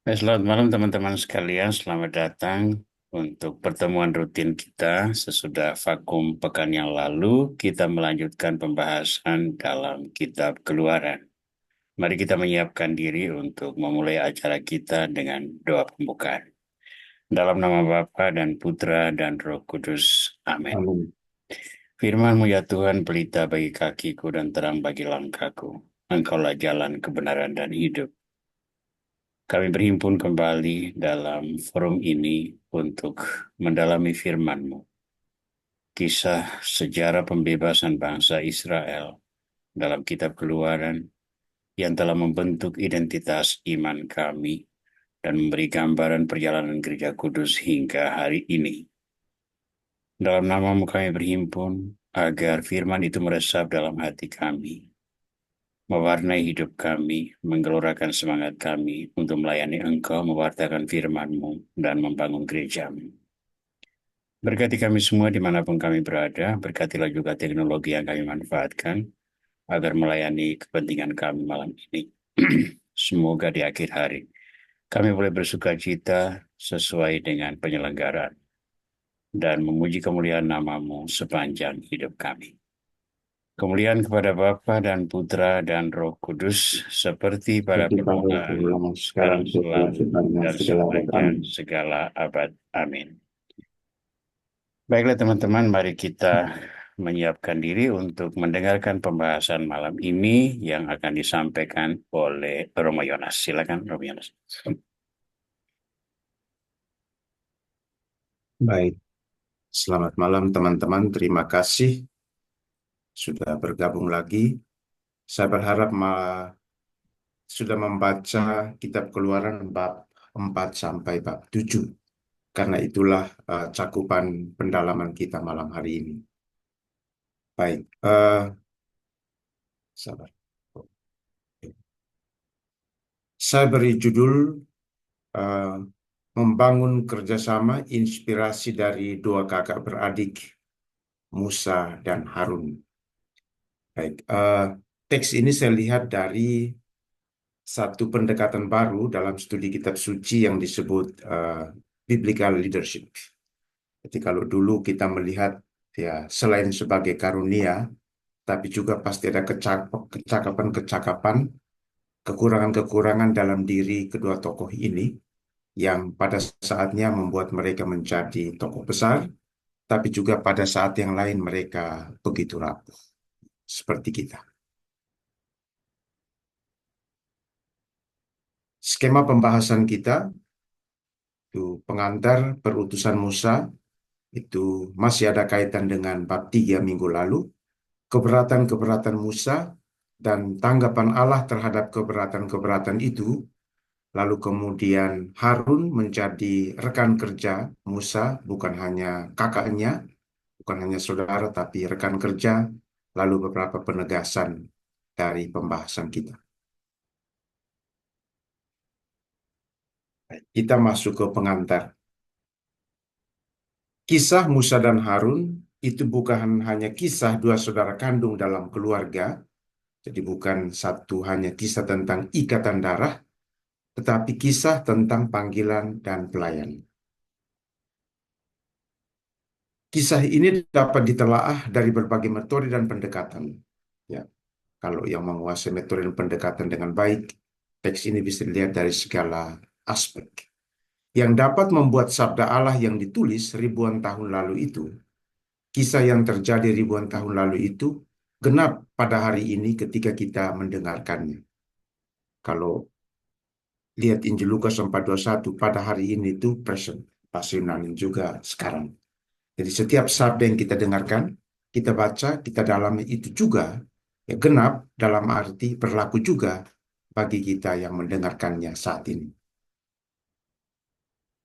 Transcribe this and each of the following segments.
Selamat malam teman-teman sekalian, selamat datang untuk pertemuan rutin kita sesudah vakum pekan yang lalu. Kita melanjutkan pembahasan dalam kitab Keluaran. Mari kita menyiapkan diri untuk memulai acara kita dengan doa pembukaan. Dalam nama Bapa dan Putra dan Roh Kudus. Amin. Amin. Firman-Mu ya Tuhan, pelita bagi kakiku dan terang bagi langkahku. Engkaulah jalan kebenaran dan hidup. Kami berhimpun kembali dalam forum ini untuk mendalami firman-Mu. Kisah sejarah pembebasan bangsa Israel dalam kitab Keluaran yang telah membentuk identitas iman kami dan memberi gambaran perjalanan gereja kudus hingga hari ini. Dalam nama-Mu kami berhimpun agar firman itu meresap dalam hati kami, mewarnai hidup kami, menggelorakan semangat kami untuk melayani Engkau, mewartakan firman-Mu, dan membangun gereja-Mu. Berkati kami semua dimanapun kami berada, berkatilah juga teknologi yang kami manfaatkan, agar melayani kepentingan kami malam ini. Semoga di akhir hari, kami boleh bersuka cita sesuai dengan penyelenggaraan, dan memuji kemuliaan nama-Mu sepanjang hidup kami. Kemuliaan kepada Bapa dan Putra dan Roh Kudus, seperti pada Seperti pada permulaan, permulaan sekarang sekarang setelah selalu, sebenarnya dan segala abad. sepanjang Amin. segala abad. Amin. Baiklah teman-teman, mari kita menyiapkan diri untuk mendengarkan pembahasan malam ini yang akan disampaikan oleh Romo Yonas. Silakan Romo Yonas. Baik, selamat malam teman-teman. Terima kasih sudah bergabung lagi. Saya berharap sudah membaca kitab Keluaran bab 4 sampai bab 7. Karena itulah cakupan pendalaman kita malam hari ini. Baik, sabar. Saya beri judul eh, Membangun Kerjasama Inspirasi dari Dua Kakak Beradik, Musa dan Harun. Baik, teks ini saya lihat dari satu pendekatan baru dalam studi kitab suci yang disebut biblical leadership. Jadi kalau dulu kita melihat ya selain sebagai karunia, tapi juga pasti ada kecakapan-kecakapan, kekurangan-kekurangan dalam diri kedua tokoh ini yang pada saatnya membuat mereka menjadi tokoh besar, tapi juga pada saat yang lain mereka begitu rapuh, seperti kita. Skema pembahasan kita itu pengantar perutusan Musa itu masih ada kaitan dengan bab 3 minggu lalu, keberatan-keberatan Musa dan tanggapan Allah terhadap keberatan-keberatan itu, lalu kemudian Harun menjadi rekan kerja Musa, bukan hanya kakaknya, bukan hanya saudara, tapi rekan kerja, lalu beberapa penegasan dari pembahasan kita. Kita masuk ke pengantar. Kisah Musa dan Harun itu bukan hanya kisah dua saudara kandung dalam keluarga, jadi bukan satu hanya kisah tentang ikatan darah, tetapi kisah tentang panggilan dan pelayanan. Kisah ini dapat ditelaah dari berbagai metode dan pendekatan. Ya, kalau yang menguasai metode dan pendekatan dengan baik, teks ini bisa dilihat dari segala aspek. Yang dapat membuat sabda Allah yang ditulis ribuan tahun lalu itu, kisah yang terjadi ribuan tahun lalu itu, genap pada hari ini ketika kita mendengarkannya. Kalau lihat Injil Lukas 4:21, pada hari ini itu present, bahasa Yunani juga sekarang. Jadi setiap sabda yang kita dengarkan, kita baca, kita dalami itu juga ya genap dalam arti berlaku juga bagi kita yang mendengarkannya saat ini.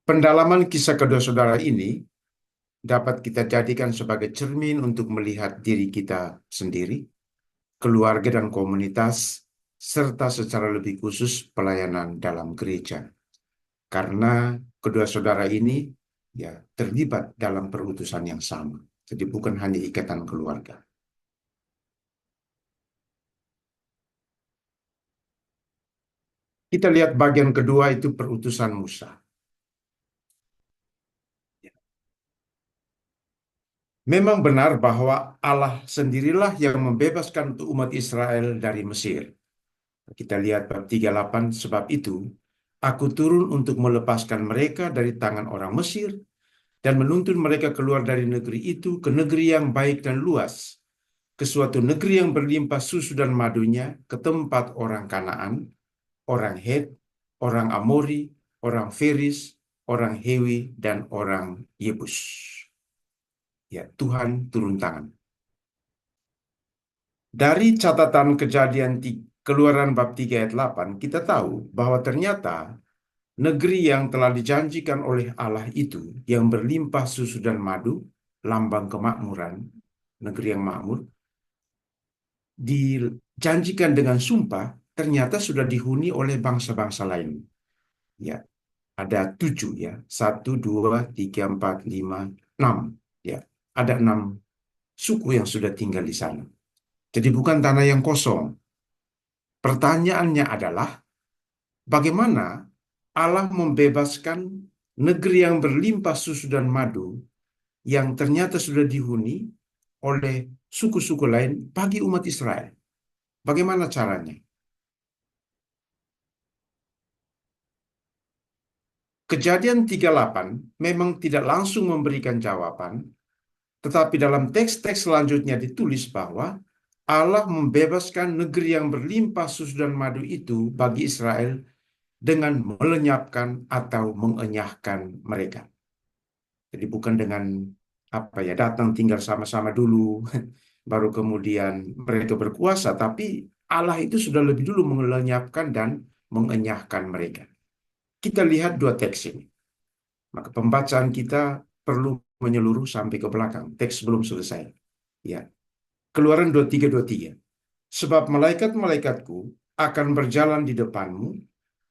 Pendalaman kisah kedua saudara ini dapat kita jadikan sebagai cermin untuk melihat diri kita sendiri, keluarga dan komunitas, serta secara lebih khusus pelayanan dalam gereja. Karena kedua saudara ini ya terlibat dalam perutusan yang sama. Jadi bukan hanya ikatan keluarga. Kita lihat bagian kedua itu perutusan Musa. Memang benar bahwa Allah sendirilah yang membebaskan untuk umat Israel dari Mesir. Kita lihat bab 38, sebab itu aku turun untuk melepaskan mereka dari tangan orang Mesir dan menuntun mereka keluar dari negeri itu ke negeri yang baik dan luas, ke suatu negeri yang berlimpah susu dan madunya, ke tempat orang Kanaan, orang Het, orang Amori, orang Feris, orang Hewi, dan orang Yebus. Ya, Tuhan turun tangan. Dari catatan kejadian Keluaran bab 3 ayat 8, kita tahu bahwa ternyata negeri yang telah dijanjikan oleh Allah itu, yang berlimpah susu dan madu, lambang kemakmuran, negeri yang makmur, dijanjikan dengan sumpah, ternyata sudah dihuni oleh bangsa-bangsa lain. Ya, ada 7 ya, 1, 2, 3, 4, 5, 6. Ya, ada 6 suku yang sudah tinggal di sana. Jadi bukan tanah yang kosong. Pertanyaannya adalah, bagaimana Allah membebaskan negeri yang berlimpah susu dan madu yang ternyata sudah dihuni oleh suku-suku lain bagi umat Israel? Bagaimana caranya? Kejadian 38 memang tidak langsung memberikan jawaban, tetapi dalam teks-teks selanjutnya ditulis bahwa Allah membebaskan negeri yang berlimpah susu dan madu itu bagi Israel dengan melenyapkan atau mengenyahkan mereka. Jadi bukan dengan apa ya, datang tinggal sama-sama dulu, baru kemudian mereka berkuasa, tapi Allah itu sudah lebih dulu melenyapkan dan mengenyahkan mereka. Kita lihat dua teks ini. Maka pembacaan kita perlu menyeluruh sampai ke belakang. Teks belum selesai. Ya. Keluaran 23:23. Sebab malaikat-malaikatku akan berjalan di depanmu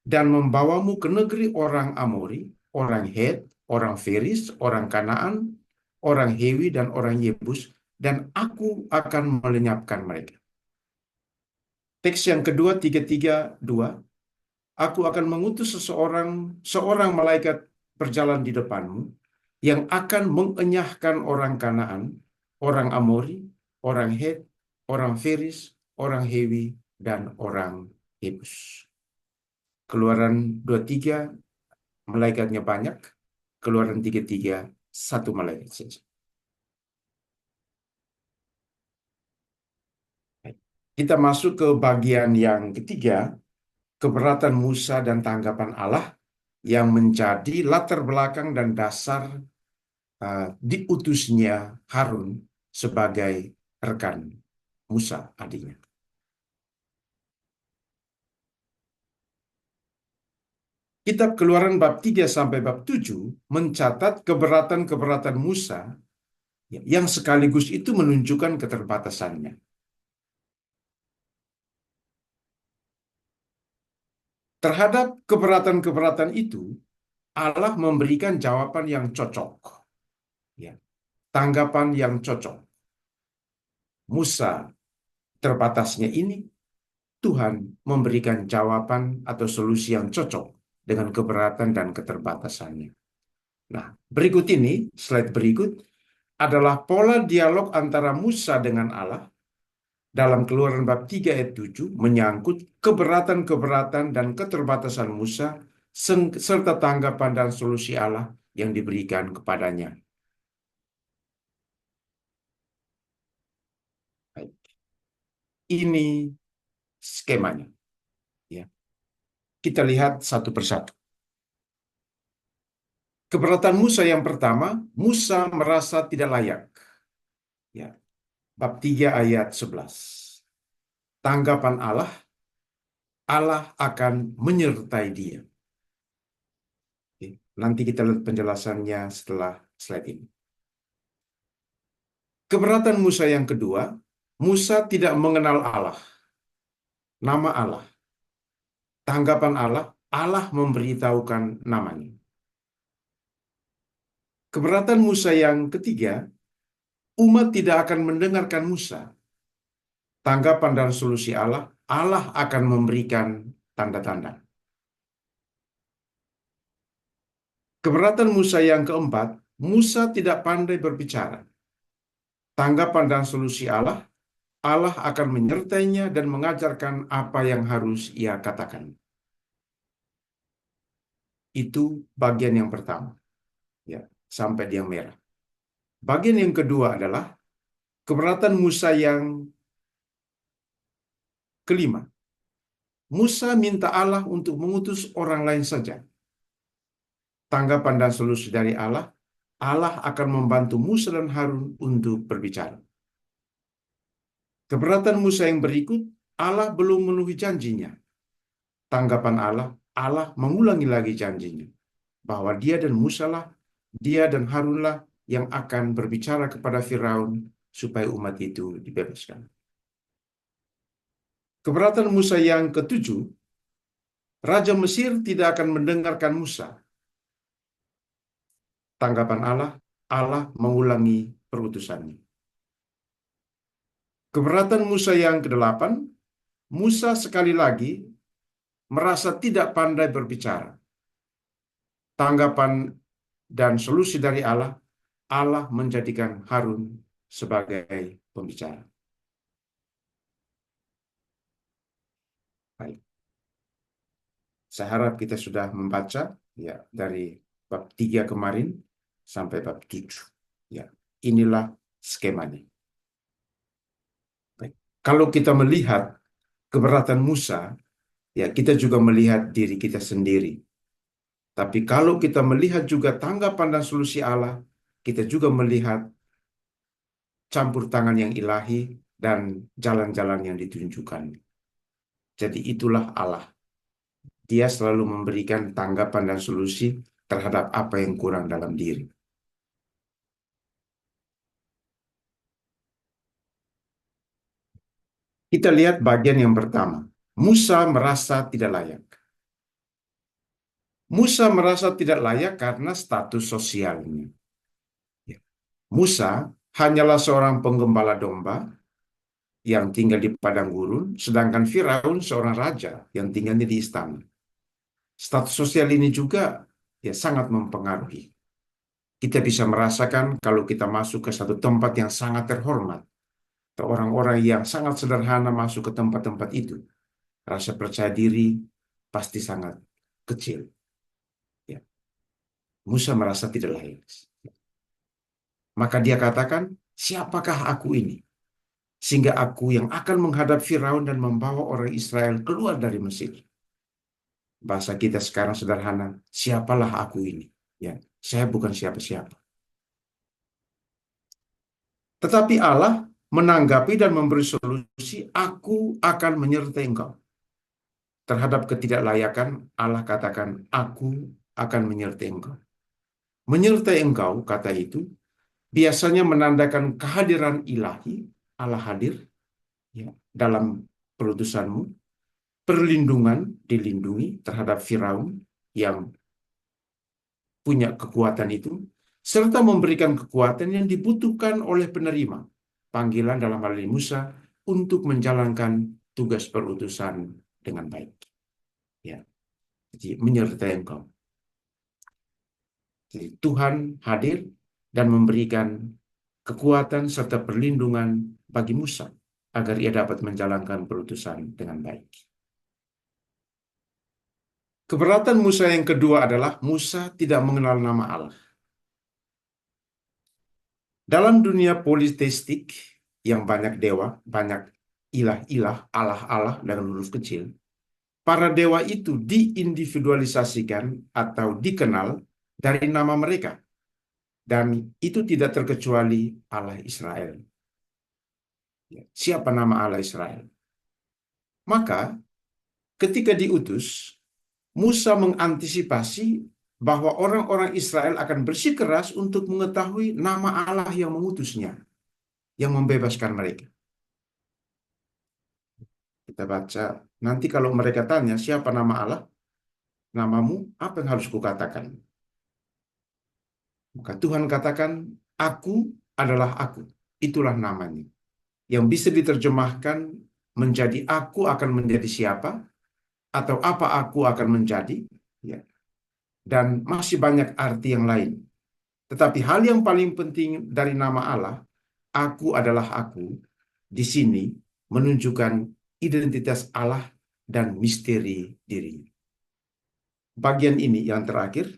dan membawamu ke negeri orang Amori, orang Het, orang Feris, orang Kanaan, orang Hewi, dan orang Yebus, dan aku akan melenyapkan mereka. Teks yang kedua, 3:3-2. Aku akan mengutus seorang malaikat berjalan di depanmu yang akan mengenyahkan orang Kanaan, orang Amori, orang Het, orang Feris, orang Hewi, dan orang Yebus. Keluaran 23, malaikatnya banyak. Keluaran 33, satu malaikat saja. Kita masuk ke bagian yang ketiga, keberatan Musa dan tanggapan Allah, yang menjadi latar belakang dan dasar diutusnya Harun sebagai rekan Musa adiknya. Kitab Keluaran bab 3 sampai bab 7 mencatat keberatan-keberatan Musa yang sekaligus itu menunjukkan keterbatasannya. Terhadap keberatan-keberatan itu, Allah memberikan jawaban yang cocok. Ya, tanggapan yang cocok. Musa terbatasnya ini, Tuhan memberikan jawaban atau solusi yang cocok dengan keberatan dan keterbatasannya. Nah, berikut ini, slide berikut, adalah pola dialog antara Musa dengan Allah dalam Keluaran bab 3 ayat 7 menyangkut keberatan-keberatan dan keterbatasan Musa serta tanggapan dan solusi Allah yang diberikan kepadanya. Baik. Ini skemanya. Ya. Kita lihat satu persatu. Keberatan Musa yang pertama, Musa merasa tidak layak. Ya. Bab 3 ayat 11. Tanggapan Allah, Allah akan menyertai dia. Oke. Nanti kita lihat penjelasannya setelah slide ini. Keberatan Musa yang kedua, Musa tidak mengenal Allah, nama Allah. Tanggapan Allah, Allah memberitahukan namanya. Keberatan Musa yang ketiga, umat tidak akan mendengarkan Musa. Tanggapan dan solusi Allah, Allah akan memberikan tanda-tanda. Keberatan Musa yang keempat, Musa tidak pandai berbicara. Tanggapan dan solusi Allah, Allah akan menyertainya dan mengajarkan apa yang harus ia katakan. Itu bagian yang pertama, ya, sampai dia merah. Bagian yang kedua adalah keberatan Musa yang kelima. Musa minta Allah untuk mengutus orang lain saja. Tanggapan dan solusi dari Allah, Allah akan membantu Musa dan Harun untuk berbicara. Keberatan Musa yang berikut, Allah belum memenuhi janjinya. Tanggapan Allah, Allah mengulangi lagi janjinya. Bahwa dia dan Harunlah yang akan berbicara kepada Firaun supaya umat itu dibebaskan. Keberatan Musa yang ketujuh, Raja Mesir tidak akan mendengarkan Musa. Tanggapan Allah, Allah mengulangi perutusannya. Keberatan Musa yang kedelapan, Musa sekali lagi merasa tidak pandai berbicara. Tanggapan dan solusi dari Allah, Allah menjadikan Harun sebagai pembicara. Baik. Saya harap kita sudah membaca ya dari bab 3 kemarin sampai bab 7. Ya, inilah skemanya. Baik. Kalau kita melihat keberatan Musa, ya kita juga melihat diri kita sendiri. Tapi kalau kita melihat juga tanggapan dan solusi Allah, kita juga melihat campur tangan yang ilahi dan jalan-jalan yang ditunjukkan. Jadi itulah Allah. Dia selalu memberikan tanggapan dan solusi terhadap apa yang kurang dalam diri. Kita lihat bagian yang pertama. Musa merasa tidak layak. Musa merasa tidak layak karena status sosialnya. Ya. Musa hanyalah seorang penggembala domba yang tinggal di padang gurun, sedangkan Firaun seorang raja yang tinggalnya di istana. Status sosial ini juga ya sangat mempengaruhi. Kita bisa merasakan kalau kita masuk ke satu tempat yang sangat terhormat, atau orang-orang yang sangat sederhana masuk ke tempat-tempat itu, rasa percaya diri pasti sangat kecil. Ya. Musa merasa tidak layak. Maka dia katakan, siapakah aku ini? Sehingga aku yang akan menghadap Firaun dan membawa orang Israel keluar dari Mesir. Bahasa kita sekarang sederhana, siapalah aku ini? Ya, saya bukan siapa-siapa. Tetapi Allah menanggapi dan memberi solusi, aku akan menyertai engkau. Terhadap ketidaklayakan, Allah katakan, aku akan menyertai engkau. Menyertai engkau, kata itu, biasanya menandakan kehadiran ilahi, Allah hadir ya, dalam perutusanmu, perlindungan dilindungi terhadap Firaun yang punya kekuatan itu, serta memberikan kekuatan yang dibutuhkan oleh penerima panggilan dalam hal ini Musa untuk menjalankan tugas perutusan dengan baik. Ya, jadi menyertai engkau. Jadi Tuhan hadir dan memberikan kekuatan serta perlindungan bagi Musa agar ia dapat menjalankan perutusan dengan baik. Keberatan Musa yang kedua adalah Musa tidak mengenal nama Allah. Dalam dunia politeistik yang banyak dewa, banyak ilah-ilah, Allah-Allah dengan huruf kecil, para dewa itu diindividualisasikan atau dikenal dari nama mereka. Dan itu tidak terkecuali Allah Israel. Siapa nama Allah Israel? Maka ketika diutus, Musa mengantisipasi bahwa orang-orang Israel akan bersikeras untuk mengetahui nama Allah yang mengutusnya, yang membebaskan mereka. Kita baca, nanti kalau mereka tanya, siapa nama Allah? Namamu, apa yang harus kukatakan? Maka Tuhan katakan, aku adalah aku. Itulah namanya. Yang bisa diterjemahkan menjadi aku akan menjadi siapa, atau apa aku akan menjadi. Ya. dan masih banyak arti yang lain. Tetapi hal yang paling penting dari nama Allah, aku adalah aku, di sini menunjukkan identitas Allah dan misteri dirinya. Bagian ini yang terakhir,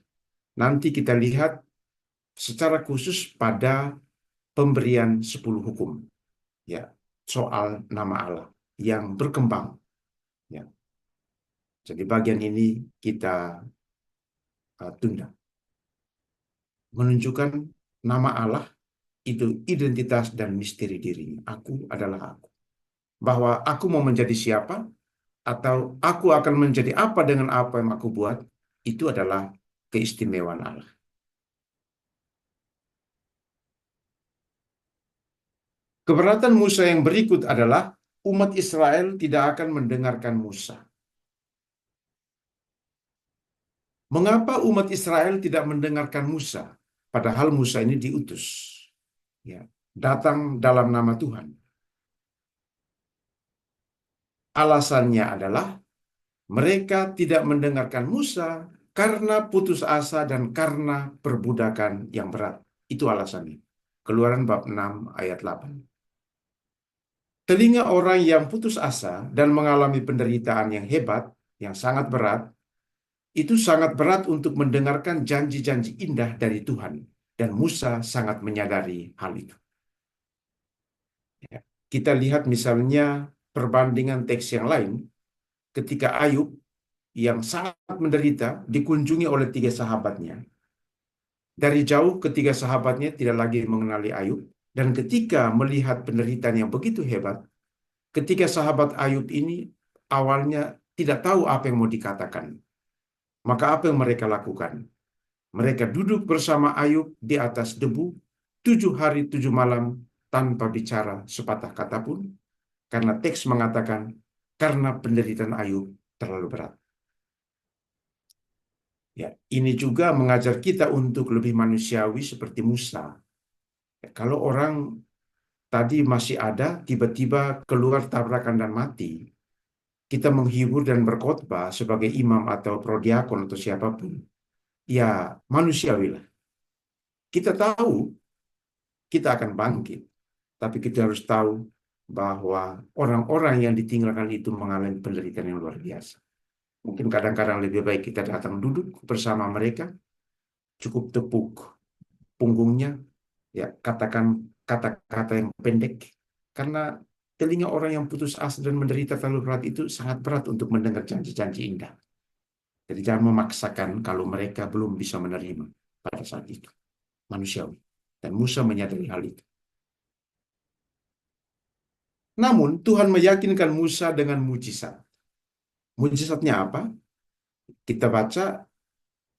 nanti kita lihat secara khusus pada pemberian 10 hukum, ya, soal nama Allah yang berkembang, ya. Jadi bagian ini kita tunda. Menunjukkan nama Allah itu identitas dan misteri dirinya. Aku adalah aku. Bahwa aku mau menjadi siapa atau aku akan menjadi apa dengan apa yang aku buat, itu adalah keistimewaan Allah. Keberatan Musa yang berikut adalah umat Israel tidak akan mendengarkan Musa. Mengapa umat Israel tidak mendengarkan Musa? Padahal Musa ini diutus, ya, datang dalam nama Tuhan. Alasannya adalah mereka tidak mendengarkan Musa karena putus asa dan karena perbudakan yang berat. Itu alasannya. Keluaran bab 6 ayat 8. Telinga orang yang putus asa dan mengalami penderitaan yang hebat, yang sangat berat, itu sangat berat untuk mendengarkan janji-janji indah dari Tuhan. Dan Musa sangat menyadari hal itu. Ya. Kita lihat misalnya perbandingan teks yang lain, ketika Ayub yang sangat menderita dikunjungi oleh 3 sahabatnya. Dari jauh ketiga sahabatnya tidak lagi mengenali Ayub, dan ketika melihat penderitaan yang begitu hebat, ketiga sahabat Ayub ini awalnya tidak tahu apa yang mau dikatakan. Maka apa yang mereka lakukan? Mereka duduk bersama Ayub di atas debu 7 hari 7 malam tanpa bicara sepatah kata pun, karena teks mengatakan karena penderitaan Ayub terlalu berat. Ya, ini juga mengajar kita untuk lebih manusiawi seperti Musa. Ya, kalau orang tadi masih ada, tiba-tiba keluar tabrakan dan mati, kita menghibur dan berkhotbah sebagai imam atau prodiakon atau siapapun. Ya, manusiawi lah. Kita tahu kita akan bangkit, tapi kita harus tahu bahwa orang-orang yang ditinggalkan itu mengalami penderitaan yang luar biasa. Mungkin kadang-kadang lebih baik kita datang duduk bersama mereka, cukup tepuk punggungnya, ya, katakan kata-kata yang pendek, karena telinga orang yang putus asa dan menderita terlalu berat itu sangat berat untuk mendengar janji-janji indah. Jadi jangan memaksakan kalau mereka belum bisa menerima pada saat itu. Manusiawi. Dan Musa menyadari hal itu. Namun Tuhan meyakinkan Musa dengan mujizat. Mujizatnya apa? Kita baca,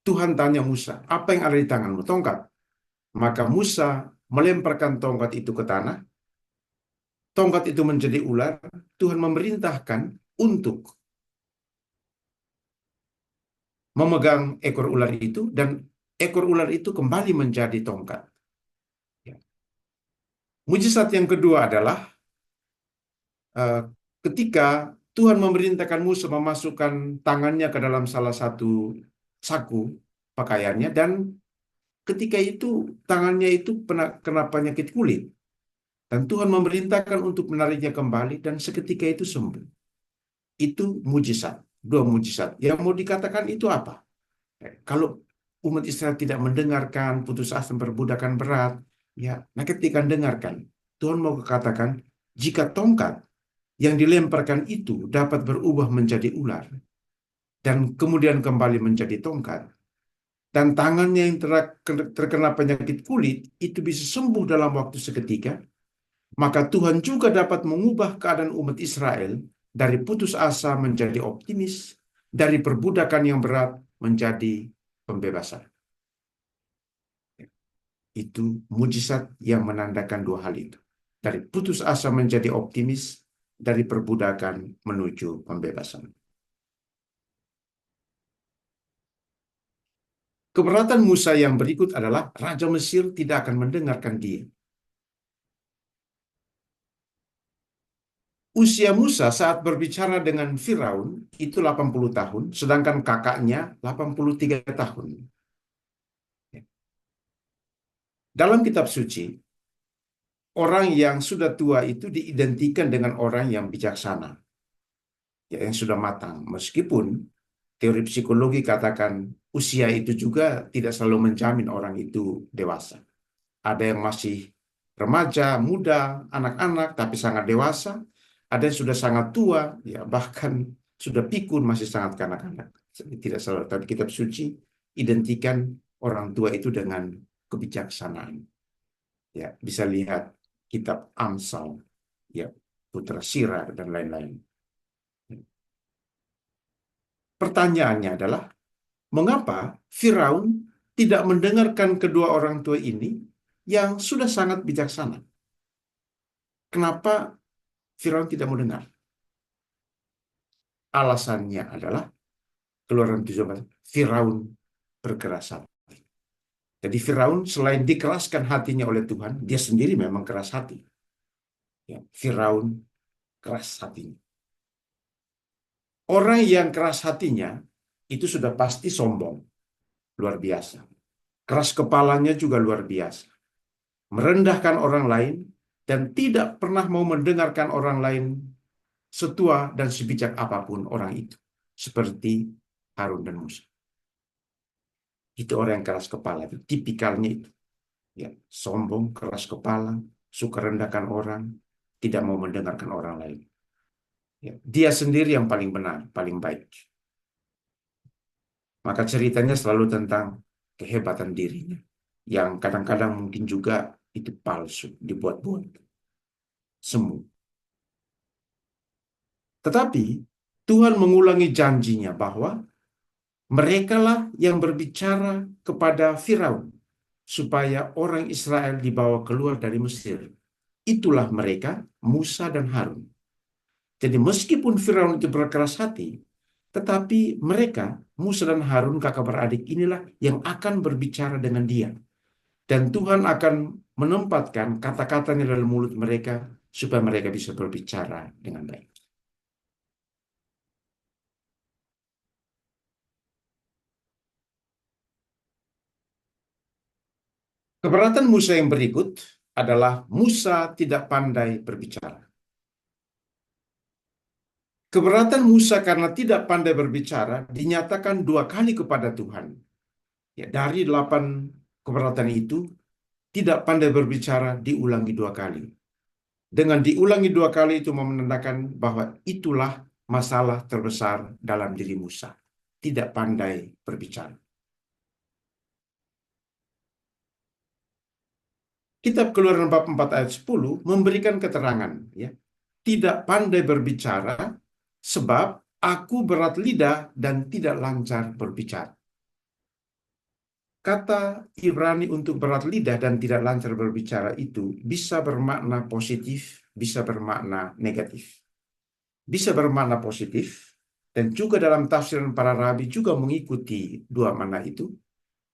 Tuhan tanya Musa, apa yang ada di tanganmu? Tongkat. Maka Musa melemparkan tongkat itu ke tanah. Tongkat itu menjadi ular. Tuhan memerintahkan untuk memegang ekor ular itu, dan ekor ular itu kembali menjadi tongkat. Ya. Mujizat yang kedua adalah eh, ketika Tuhan memerintahkan Musa memasukkan tangannya ke dalam salah satu saku pakaiannya, dan ketika itu tangannya itu kena penyakit kulit, dan Tuhan memerintahkan untuk menariknya kembali, dan seketika itu sembuh. Itu mujizat, dua mujizat. Yang mau dikatakan itu apa? Kalau umat Israel tidak mendengarkan, putus asa, perbudakan berat, ya, nah ketika dengarkan, Tuhan mau katakan, jika tongkat yang dilemparkan itu dapat berubah menjadi ular, dan kemudian kembali menjadi tongkat, dan tangannya yang terkena penyakit kulit, itu bisa sembuh dalam waktu seketika, maka Tuhan juga dapat mengubah keadaan umat Israel dari putus asa menjadi optimis, dari perbudakan yang berat menjadi pembebasan. Itu mujizat yang menandakan dua hal itu. Dari putus asa menjadi optimis, dari perbudakan menuju pembebasan. Keberatan Musa yang berikut adalah Raja Mesir tidak akan mendengarkan dia. Usia Musa saat berbicara dengan Firaun itu 80 tahun, sedangkan kakaknya 83 tahun. Dalam kitab suci, orang yang sudah tua itu diidentikan dengan orang yang bijaksana, ya, yang sudah matang. Meskipun teori psikologi katakan usia itu juga tidak selalu menjamin orang itu dewasa. Ada yang masih remaja, muda, anak-anak, tapi sangat dewasa. Ada yang sudah sangat tua, ya bahkan sudah pikun, masih sangat kanak-kanak. Tidak selalu, tapi kitab suci identikan orang tua itu dengan kebijaksanaan. Ya, bisa lihat kitab Amsal, ya, Putra Sirah dan lain-lain. Pertanyaannya adalah, mengapa Firaun tidak mendengarkan kedua orang tua ini yang sudah sangat bijaksana? Kenapa Firaun tidak mau dengar? Alasannya adalah Keluaran 17, Firaun berkeras hati. Jadi Firaun selain dikeraskan hatinya oleh Tuhan, dia sendiri memang keras hati. Ya, Firaun keras hatinya. Orang yang keras hatinya itu sudah pasti sombong, luar biasa. Keras kepalanya juga luar biasa. Merendahkan orang lain dan tidak pernah mau mendengarkan orang lain setua dan sebijak apapun orang itu. Seperti Harun dan Musa. Itu orang yang keras kepala, itu tipikalnya itu. Ya, sombong, keras kepala, suka rendahkan orang, tidak mau mendengarkan orang lain. Ya, dia sendiri yang paling benar, paling baik. Maka ceritanya selalu tentang kehebatan dirinya, yang kadang-kadang mungkin juga itu palsu, dibuat-buat, semu. Tetapi Tuhan mengulangi janjinya bahwa merekalah yang berbicara kepada Firaun supaya orang Israel dibawa keluar dari Mesir. Itulah mereka, Musa dan Harun. Jadi meskipun Firaun itu berkeras hati, tetapi mereka, Musa dan Harun, kakak beradik inilah yang akan berbicara dengan dia. Dan Tuhan akan menempatkan kata-katanya dalam mulut mereka supaya mereka bisa berbicara dengan baik. Keberatan Musa yang berikut adalah Musa tidak pandai berbicara. Keberatan Musa karena tidak pandai berbicara dinyatakan 2 kali kepada Tuhan. Ya, dari 8 keberatan itu, tidak pandai berbicara diulangi 2 kali. Dengan diulangi 2 kali itu menandakan bahwa itulah masalah terbesar dalam diri Musa. Tidak pandai berbicara. Kitab Keluaran bab 4 ayat 10 memberikan keterangan, ya. Tidak pandai berbicara sebab aku berat lidah dan tidak lancar berbicara. Kata Ibrani untuk berat lidah dan tidak lancar berbicara itu bisa bermakna positif, bisa bermakna negatif. Bisa bermakna positif, dan juga dalam tafsiran para rabi juga mengikuti dua makna itu.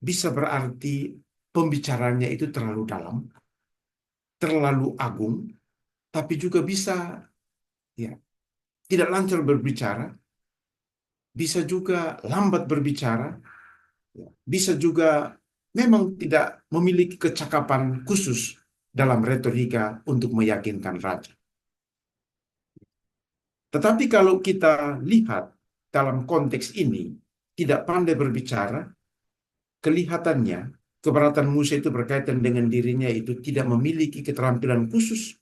Bisa berarti pembicaranya itu terlalu dalam, terlalu agung, tapi juga bisa, ya, tidak lancar berbicara, bisa juga lambat berbicara, ya, bisa juga memang tidak memiliki kecakapan khusus dalam retorika untuk meyakinkan raja. Tetapi kalau kita lihat dalam konteks ini, tidak pandai berbicara, kelihatannya keberatan Musa itu berkaitan dengan dirinya itu tidak memiliki keterampilan khusus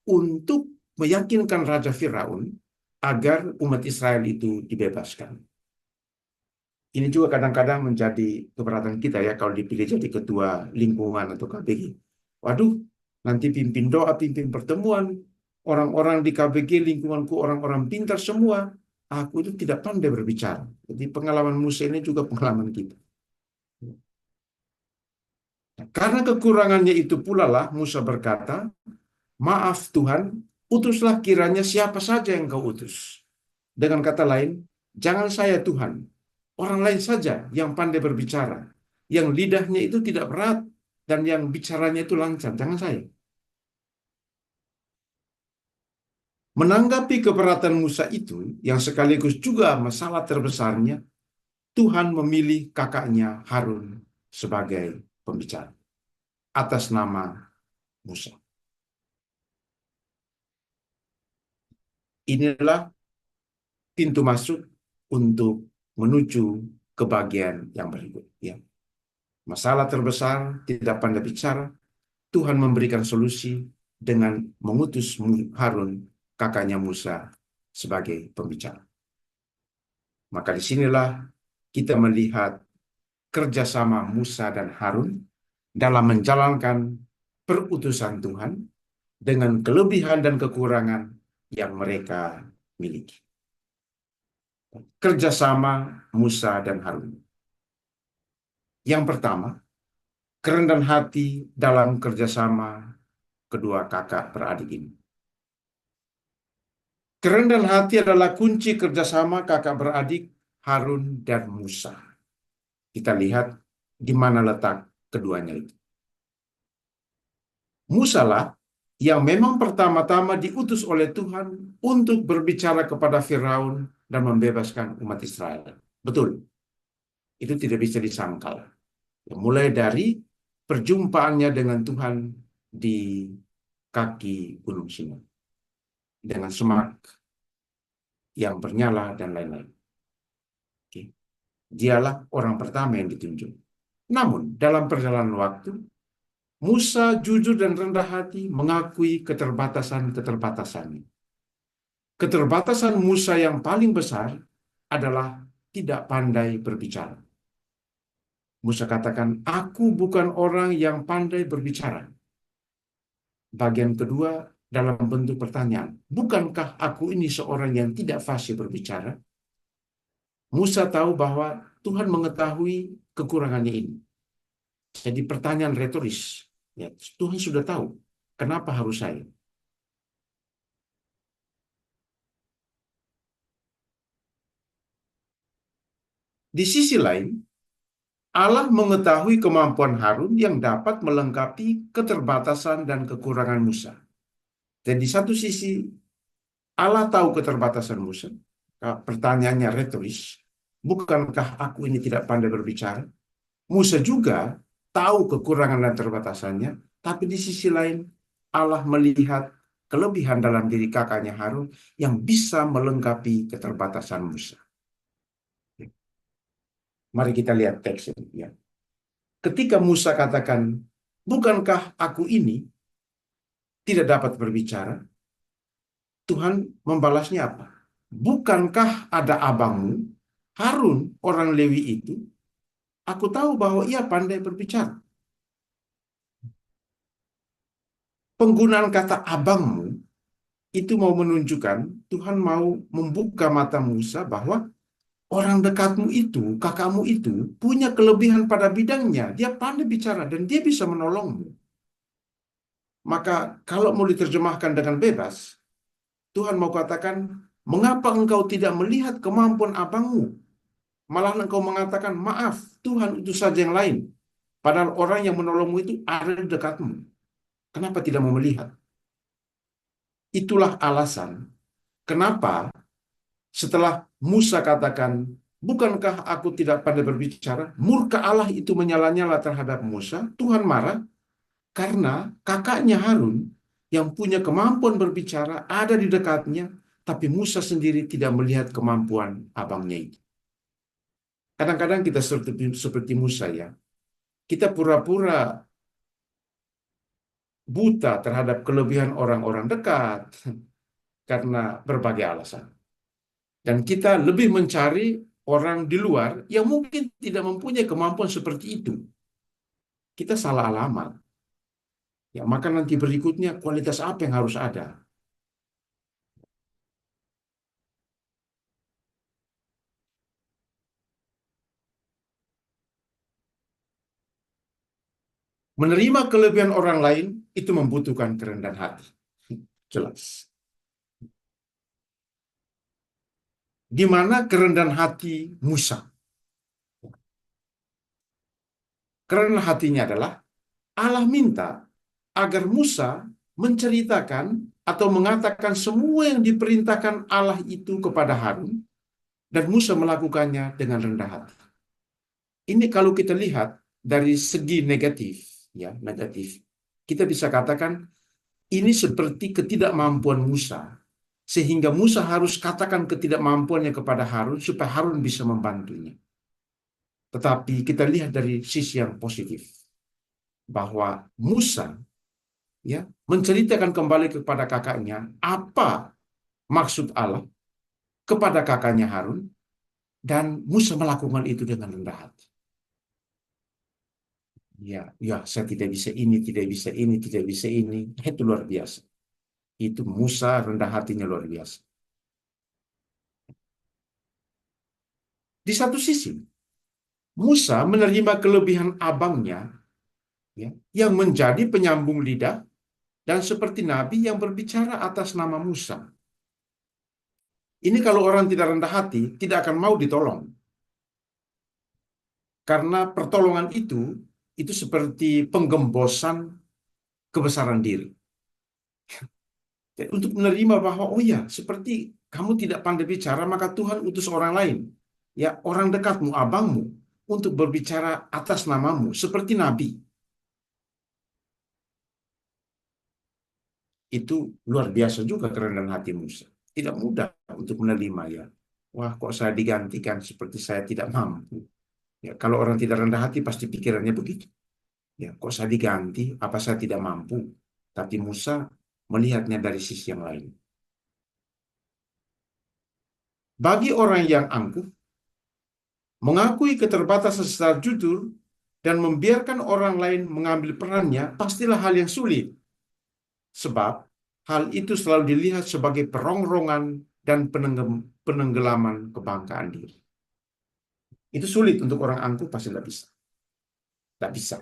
untuk meyakinkan Raja Firaun agar umat Israel itu dibebaskan. Ini juga kadang-kadang menjadi keberatan kita, ya, kalau dipilih jadi ketua lingkungan atau KBG. Waduh, nanti pimpin doa, pimpin pertemuan, orang-orang di KBG lingkunganku orang-orang pintar semua. Aku itu tidak pandai berbicara. Jadi pengalaman Musa ini juga pengalaman kita. Karena kekurangannya itu pula lah Musa berkata, maaf Tuhan, utuslah kiranya siapa saja yang kau utus. Dengan kata lain, jangan saya Tuhan, orang lain saja yang pandai berbicara, yang lidahnya itu tidak berat, dan yang bicaranya itu lancar, jangan saya. Menanggapi keberatan Musa itu, yang sekaligus juga masalah terbesarnya, Tuhan memilih kakaknya Harun sebagai pembicara atas nama Musa. Inilah pintu masuk untuk menuju ke bagian yang berikut. Ya. Masalah terbesar, tidak pandai bicara, Tuhan memberikan solusi dengan mengutus Harun, kakaknya Musa, sebagai pembicara. Maka disinilah kita melihat kerjasama Musa dan Harun dalam menjalankan perutusan Tuhan dengan kelebihan dan kekurangan yang mereka miliki. Kerjasama Musa dan Harun. Yang pertama, kerendahan hati dalam kerjasama kedua kakak beradik ini. Kerendahan hati adalah kunci kerjasama kakak beradik Harun dan Musa. Kita lihat di mana letak keduanya itu. Musa lah yang memang pertama-tama diutus oleh Tuhan untuk berbicara kepada Firaun dan membebaskan umat Israel. Betul, itu tidak bisa disangkal. Mulai dari perjumpaannya dengan Tuhan di kaki Gunung Sinai dengan semak yang bernyala dan lain-lain. Oke. Dialah orang pertama yang ditunjuk. Namun, dalam perjalanan waktu, Musa jujur dan rendah hati mengakui keterbatasan-keterbatasannya. Keterbatasan Musa yang paling besar adalah tidak pandai berbicara. Musa katakan, aku bukan orang yang pandai berbicara. Bagian kedua dalam bentuk pertanyaan, bukankah aku ini seorang yang tidak fasih berbicara? Musa tahu bahwa Tuhan mengetahui kekurangannya ini. Jadi pertanyaan retoris. Ya, Tuhan sudah tahu, kenapa harus saya? Di sisi lain, Allah mengetahui kemampuan Harun yang dapat melengkapi keterbatasan dan kekurangan Musa. Dan di satu sisi, Allah tahu keterbatasan Musa. Pertanyaannya retoris. Bukankah aku ini tidak pandai berbicara? Musa juga tahu kekurangan dan keterbatasannya, tapi di sisi lain, Allah melihat kelebihan dalam diri kakaknya Harun yang bisa melengkapi keterbatasan Musa. Mari kita lihat teks ini. Ya. Ketika Musa katakan, bukankah aku ini tidak dapat berbicara? Tuhan membalasnya apa? Bukankah ada abangmu, Harun, orang Lewi itu? Aku tahu bahwa ia pandai berbicara. Penggunaan kata abangmu itu mau menunjukkan Tuhan mau membuka mata Musa bahwa orang dekatmu itu, kakakmu itu, punya kelebihan pada bidangnya. Dia pandai bicara dan dia bisa menolongmu. Maka kalau mau diterjemahkan dengan bebas, Tuhan mau katakan, mengapa engkau tidak melihat kemampuan abangmu? Malah engkau mengatakan, maaf, Tuhan itu saja yang lain. Padahal orang yang menolongmu itu ada di dekatmu. Kenapa tidak mau melihat? Itulah alasan kenapa setelah Musa katakan, bukankah aku tidak pandai berbicara? Murka Allah itu menyala-nyala terhadap Musa. Tuhan marah karena kakaknya Harun yang punya kemampuan berbicara ada di dekatnya, tapi Musa sendiri tidak melihat kemampuan abangnya itu. Kadang-kadang kita seperti Musa ya. Kita pura-pura buta terhadap kelebihan orang-orang dekat karena berbagai alasan. Dan kita lebih mencari orang di luar yang mungkin tidak mempunyai kemampuan seperti itu. Kita salah alamat. Ya, maka nanti berikutnya kualitas apa yang harus ada? Menerima kelebihan orang lain itu membutuhkan kerendahan hati. Jelas. Di mana kerendahan hati Musa? Kerendahan hatinya adalah Allah minta agar Musa menceritakan atau mengatakan semua yang diperintahkan Allah itu kepada Harun, dan Musa melakukannya dengan rendah hati. Ini kalau kita lihat dari segi negatif, ya negatif, kita bisa katakan ini seperti ketidakmampuan Musa, sehingga Musa harus katakan ketidakmampuannya kepada Harun supaya Harun bisa membantunya. Tetapi kita lihat dari sisi yang positif, bahwa Musa ya menceritakan kembali kepada kakaknya apa maksud Allah kepada kakaknya Harun, dan Musa melakukan itu dengan rendah hati. Ya, ya, saya tidak bisa ini, tidak bisa ini, tidak bisa ini. Itu luar biasa. Itu Musa rendah hatinya luar biasa. Di satu sisi, Musa menerima kelebihan abangnya, ya, yang menjadi penyambung lidah dan seperti nabi yang berbicara atas nama Musa. Ini kalau orang tidak rendah hati, tidak akan mau ditolong. Karena pertolongan itu seperti penggembosan kebesaran diri. Untuk menerima bahwa, oh ya, seperti kamu tidak pandai bicara, maka Tuhan utus orang lain. Ya, orang dekatmu, abangmu, untuk berbicara atas namamu, seperti nabi. Itu luar biasa juga kerendahan hati Musa. Tidak mudah untuk menerima ya. Wah, kok saya digantikan seperti saya tidak mampu. Ya, kalau orang tidak rendah hati pasti pikirannya begitu. Ya, kok saya diganti, apa saya tidak mampu? Tapi Musa melihatnya dari sisi yang lain. Bagi orang yang angkuh, mengakui keterbatasan secara jujur dan membiarkan orang lain mengambil perannya pastilah hal yang sulit. Sebab hal itu selalu dilihat sebagai perongrongan dan penenggelaman kebanggaan diri. Itu sulit untuk orang angkuh, pasti tidak bisa. Tidak bisa.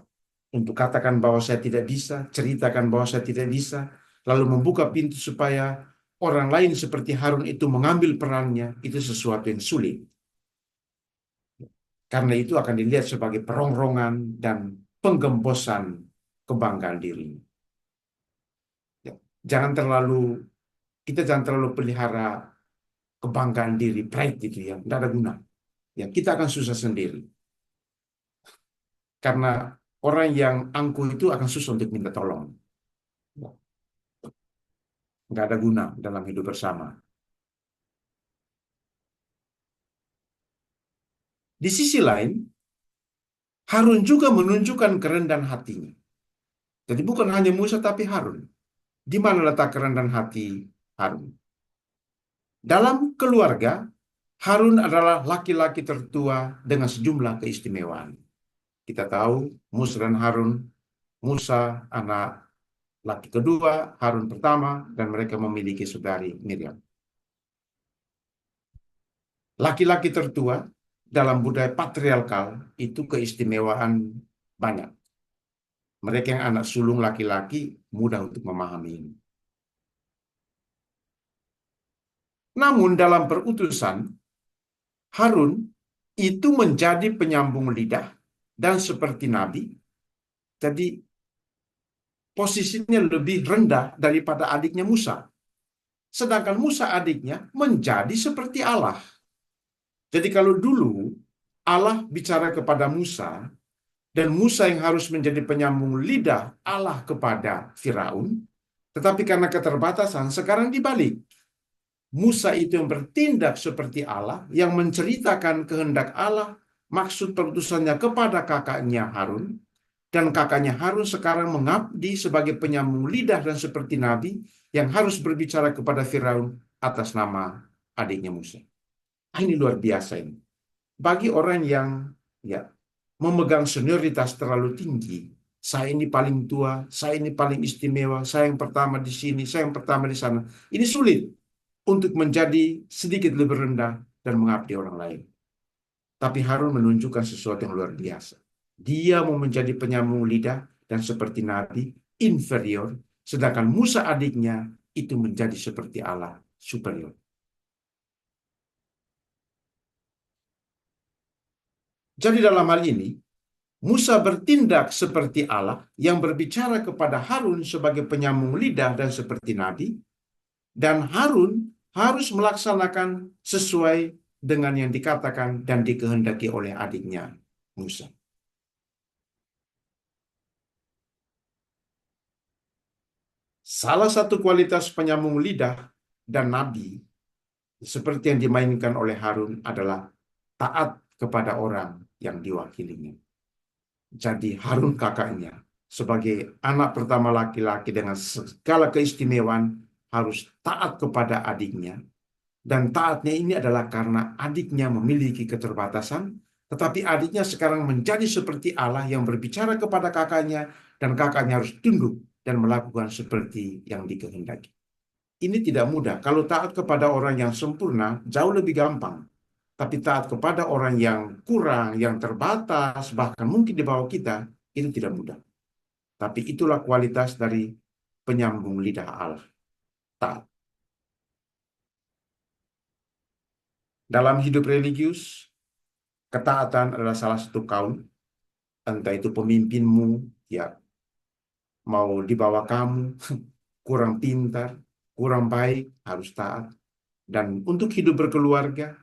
Untuk katakan bahwa saya tidak bisa, ceritakan bahwa saya tidak bisa, lalu membuka pintu supaya orang lain seperti Harun itu mengambil perannya, itu sesuatu yang sulit. Karena itu akan dilihat sebagai perongrongan dan penggembosan kebanggaan diri. Ya. Kita jangan terlalu pelihara kebanggaan diri, pride itu yang tidak ada guna. Ya, kita akan susah sendiri. Karena orang yang angkuh itu akan susah untuk minta tolong. Ya, nggak ada guna dalam hidup bersama. Di sisi lain, Harun juga menunjukkan kerendahan hatinya. Jadi bukan hanya Musa tapi Harun. Di mana letak kerendahan hati Harun? Dalam keluarga, Harun adalah laki-laki tertua dengan sejumlah keistimewaan. Kita tahu Musa dan Harun, Musa anak laki kedua, Harun pertama, dan mereka memiliki saudari Miriam. Laki-laki tertua dalam budaya patriarkal itu keistimewaan banyak. Mereka yang anak sulung laki-laki mudah untuk memahami ini. Namun dalam perutusan, Harun itu menjadi penyambung lidah dan seperti nabi. Jadi posisinya lebih rendah daripada adiknya Musa. Sedangkan Musa adiknya menjadi seperti Allah. Jadi kalau dulu Allah bicara kepada Musa, dan Musa yang harus menjadi penyambung lidah Allah kepada Firaun, tetapi karena keterbatasan sekarang dibalik. Musa itu yang bertindak seperti Allah, yang menceritakan kehendak Allah, maksud perutusannya kepada kakaknya Harun, dan kakaknya Harun sekarang mengabdi sebagai penyambung lidah dan seperti nabi yang harus berbicara kepada Firaun atas nama adiknya Musa. Ini luar biasa ini. Bagi orang yang ya memegang senioritas terlalu tinggi, saya ini paling tua, saya ini paling istimewa, saya yang pertama di sini, saya yang pertama di sana. Ini sulit untuk menjadi sedikit lebih rendah dan mengabdi orang lain. Tapi Harun menunjukkan sesuatu yang luar biasa. Dia mau menjadi penyambung lidah dan seperti nabi inferior, sedangkan Musa adiknya itu menjadi seperti Allah superior. Jadi dalam hal ini, Musa bertindak seperti Allah yang berbicara kepada Harun sebagai penyambung lidah dan seperti nabi, Dan Harun harus melaksanakan sesuai dengan yang dikatakan dan dikehendaki oleh adiknya Musa. Salah satu kualitas penyambung lidah dan nabi seperti yang dimainkan oleh Harun adalah taat kepada orang yang diwakilinya. Jadi Harun kakaknya sebagai anak pertama laki-laki dengan segala keistimewaan harus taat kepada adiknya. Dan taatnya ini adalah karena adiknya memiliki keterbatasan, tetapi adiknya sekarang menjadi seperti Allah yang berbicara kepada kakaknya, dan kakaknya harus tunduk dan melakukan seperti yang dikehendaki. Ini tidak mudah. Kalau taat kepada orang yang sempurna, jauh lebih gampang. Tapi taat kepada orang yang kurang, yang terbatas, bahkan mungkin di bawah kita, itu tidak mudah. Tapi itulah kualitas dari penyambung lidah Allah. Taat. Dalam hidup religius, ketaatan adalah salah satu kaum, entah itu pemimpinmu, ya mau di bawah kamu, kurang pintar, kurang baik, harus taat. Dan untuk hidup berkeluarga,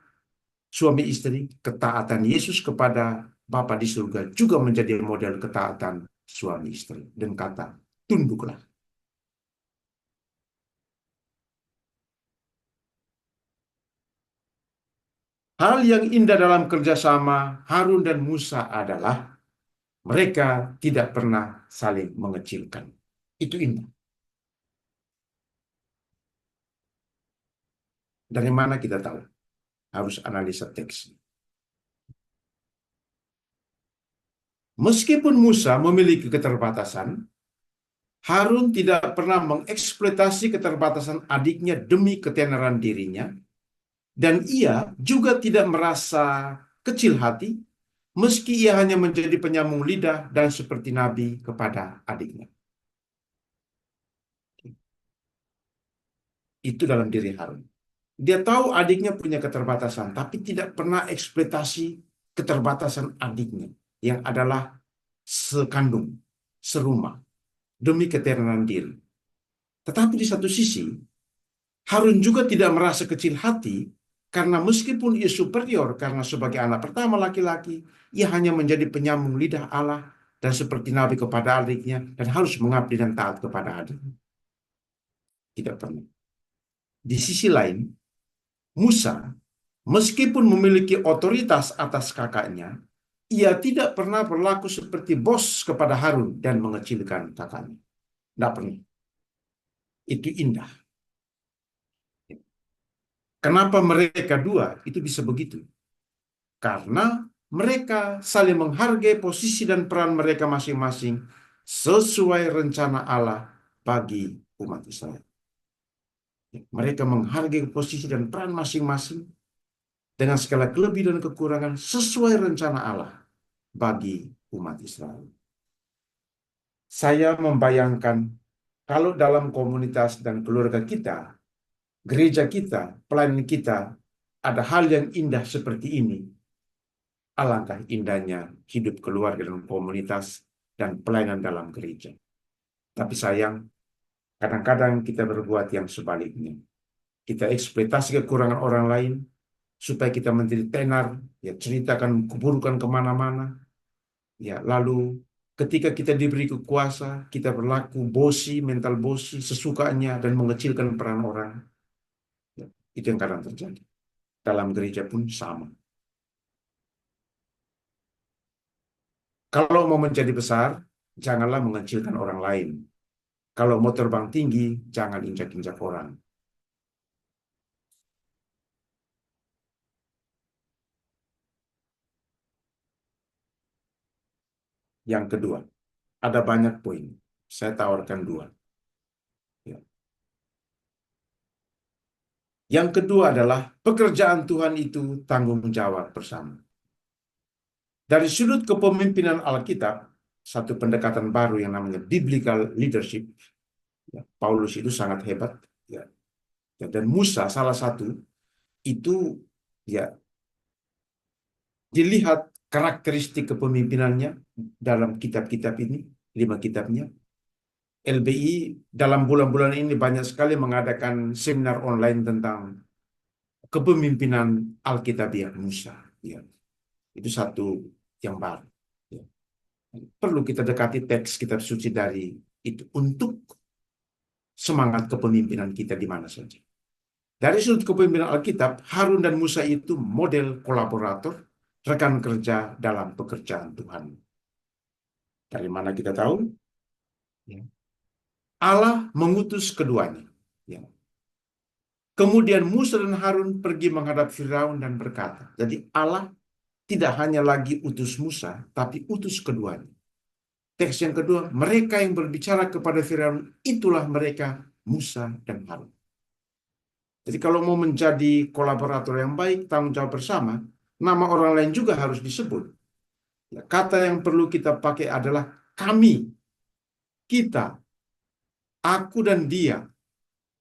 suami istri, ketaatan Yesus kepada Bapa di surga juga menjadi model ketaatan suami istri. Dan kata, tunduklah. Hal yang indah dalam kerjasama Harun dan Musa adalah mereka tidak pernah saling mengecilkan. Itu indah. Dari mana kita tahu? Harus analisa teks. Meskipun Musa memiliki keterbatasan, Harun tidak pernah mengeksploitasi keterbatasan adiknya demi ketenaran dirinya, dan ia juga tidak merasa kecil hati, meski ia hanya menjadi penyambung lidah dan seperti nabi kepada adiknya. Itu dalam diri Harun. Dia tahu adiknya punya keterbatasan, tapi tidak pernah eksploitasi keterbatasan adiknya, yang adalah sekandung, serumah, demi ketenaran diri. Tetapi di satu sisi, Harun juga tidak merasa kecil hati karena meskipun ia superior karena sebagai anak pertama laki-laki, ia hanya menjadi penyambung lidah Allah dan seperti nabi kepada adiknya dan harus mengabdi dan taat kepada adiknya. Tidak pernah. Di sisi lain, Musa meskipun memiliki otoritas atas kakaknya, ia tidak pernah berlaku seperti bos kepada Harun dan mengecilkan kakaknya. Tidak pernah. Itu indah. Kenapa mereka dua itu bisa begitu? Karena mereka saling menghargai posisi dan peran mereka masing-masing sesuai rencana Allah bagi umat Israel. Mereka menghargai posisi dan peran masing-masing dengan segala kelebihan dan kekurangan sesuai rencana Allah bagi umat Israel. Saya membayangkan kalau dalam komunitas dan keluarga kita, gereja kita, pelayanan kita, ada hal yang indah seperti ini, alangkah indahnya hidup keluarga dan komunitas dan pelayanan dalam gereja. Tapi sayang, kadang-kadang kita berbuat yang sebaliknya. Kita eksploitasi kekurangan orang lain supaya kita menjadi tenar, ya ceritakan keburukan kemana-mana. Ya, lalu ketika kita diberi kekuasa, kita berlaku bosi, mental bosi, sesukanya dan mengecilkan peran orang. Ya, itu yang kadang terjadi. Dalam gereja pun sama. Kalau mau menjadi besar, janganlah mengecilkan orang lain. Kalau mau terbang tinggi, jangan injak-injak orang. Yang kedua, ada banyak poin. Saya tawarkan dua. Ya. Yang kedua adalah pekerjaan Tuhan itu tanggung jawab bersama. Dari sudut kepemimpinan Alkitab, satu pendekatan baru yang namanya biblical leadership, ya, Paulus itu sangat hebat, ya. Dan Musa salah satu itu, ya, dilihat karakteristik kepemimpinannya dalam kitab-kitab ini, 5 kitabnya. LBI dalam bulan-bulan ini banyak sekali mengadakan seminar online tentang kepemimpinan Alkitabiah Musa. Ya, itu satu yang baru. Ya. Perlu kita dekati teks kitab suci dari itu untuk semangat kepemimpinan kita di mana saja. Dari sudut kepemimpinan Alkitab, Harun dan Musa itu model kolaborator, rekan kerja dalam pekerjaan Tuhan. Dari mana kita tahu? Ya. Allah mengutus keduanya. Ya. Kemudian Musa dan Harun pergi menghadap Firaun dan berkata, jadi Allah tidak hanya lagi utus Musa, tapi utus keduanya. Teks yang kedua, mereka yang berbicara kepada Firaun, itulah mereka Musa dan Harun. Jadi kalau mau menjadi kolaborator yang baik, tanggung jawab bersama, nama orang lain juga harus disebut. Ya, kata yang perlu kita pakai adalah kami, kita, aku dan dia,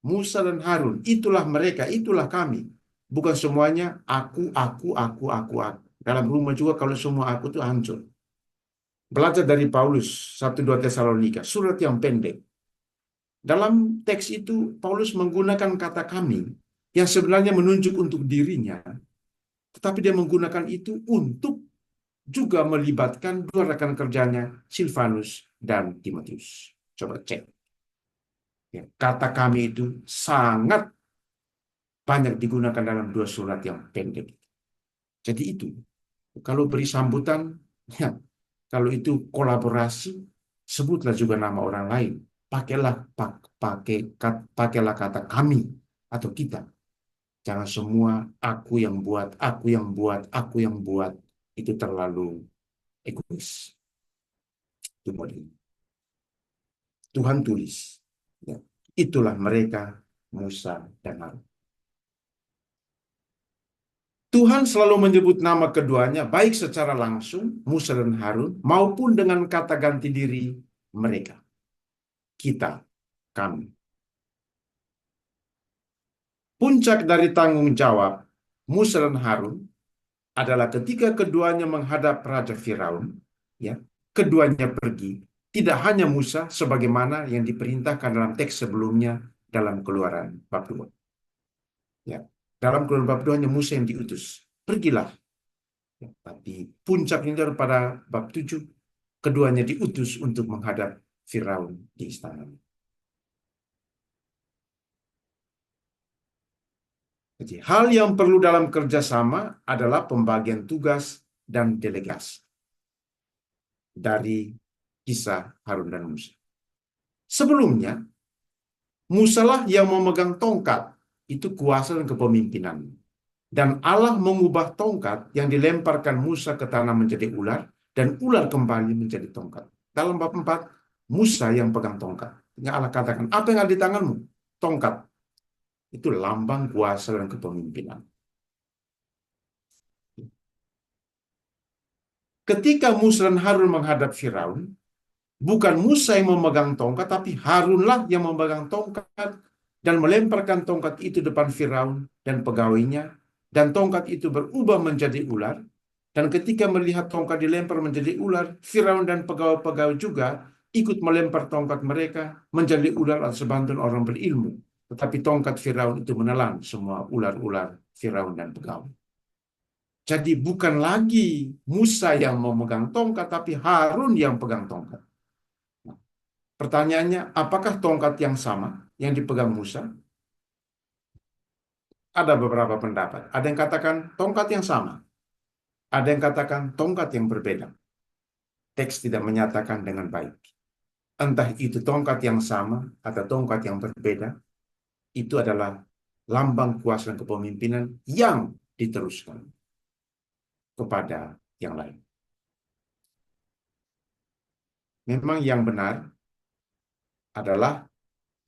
Musa dan Harun. Itulah mereka, itulah kami. Bukan semuanya aku. Dalam rumah juga kalau semua aku itu hancur. Belajar dari Paulus, 1-2 Tesalonika, surat yang pendek. Dalam teks itu, Paulus menggunakan kata kami yang sebenarnya menunjuk untuk dirinya, tetapi dia menggunakan itu untuk juga melibatkan dua rekan kerjanya, Silvanus dan Timotius. Coba cek. Ya, kata kami itu sangat banyak digunakan dalam dua surat yang pendek. Jadi itu, kalau beri sambutan, ya, kalau itu kolaborasi, sebutlah juga nama orang lain. Pakailah pakailah kata kami atau kita. Jangan semua aku yang buat, aku yang buat, aku yang buat. Itu terlalu egois. Itu model. Tuhan tulis. Ya. Itulah mereka, Musa dan Harun. Tuhan selalu menyebut nama keduanya, baik secara langsung, Musa dan Harun, maupun dengan kata ganti diri mereka. Kita, kami. Puncak dari tanggung jawab Musa dan Harun adalah ketika keduanya menghadap Raja Firaun, ya, keduanya pergi. Tidak hanya Musa sebagaimana yang diperintahkan dalam teks sebelumnya dalam Keluaran bab 2. Ya. Dalam Keluaran bab 2 hanya Musa yang diutus. Pergilah. Ya, tapi puncaknya pada bab 7, keduanya diutus untuk menghadap Firaun di istana. Jadi, hal yang perlu dalam kerjasama adalah pembagian tugas dan delegasi dari kisah Harun dan Musa. Sebelumnya, Musa lah yang memegang tongkat, itu kuasa dan kepemimpinan. Dan Allah mengubah tongkat yang dilemparkan Musa ke tanah menjadi ular, dan ular kembali menjadi tongkat. Dalam bab 4, Musa yang pegang tongkat. Allah katakan, apa yang ada di tanganmu? Tongkat. Itu lambang kuasa dan kepemimpinan. Ketika Musa dan Harun menghadap Firaun, bukan Musa yang memegang tongkat, tapi Harunlah yang memegang tongkat dan melemparkan tongkat itu depan Firaun dan pegawainya, dan tongkat itu berubah menjadi ular. Dan ketika melihat tongkat dilempar menjadi ular, Firaun dan pegawai-pegawai juga ikut melempar tongkat mereka menjadi ular atau sebantuan orang berilmu. Tetapi tongkat Firaun itu menelan semua ular-ular Firaun dan pegawai. Jadi bukan lagi Musa yang memegang tongkat, tapi Harun yang pegang tongkat. Pertanyaannya, apakah tongkat yang sama yang dipegang Musa? Ada beberapa pendapat. Ada yang katakan tongkat yang sama. Ada yang katakan tongkat yang berbeda. Teks tidak menyatakan dengan baik. Entah itu tongkat yang sama atau tongkat yang berbeda, itu adalah lambang kuasa dan kepemimpinan yang diteruskan kepada yang lain. Memang yang benar adalah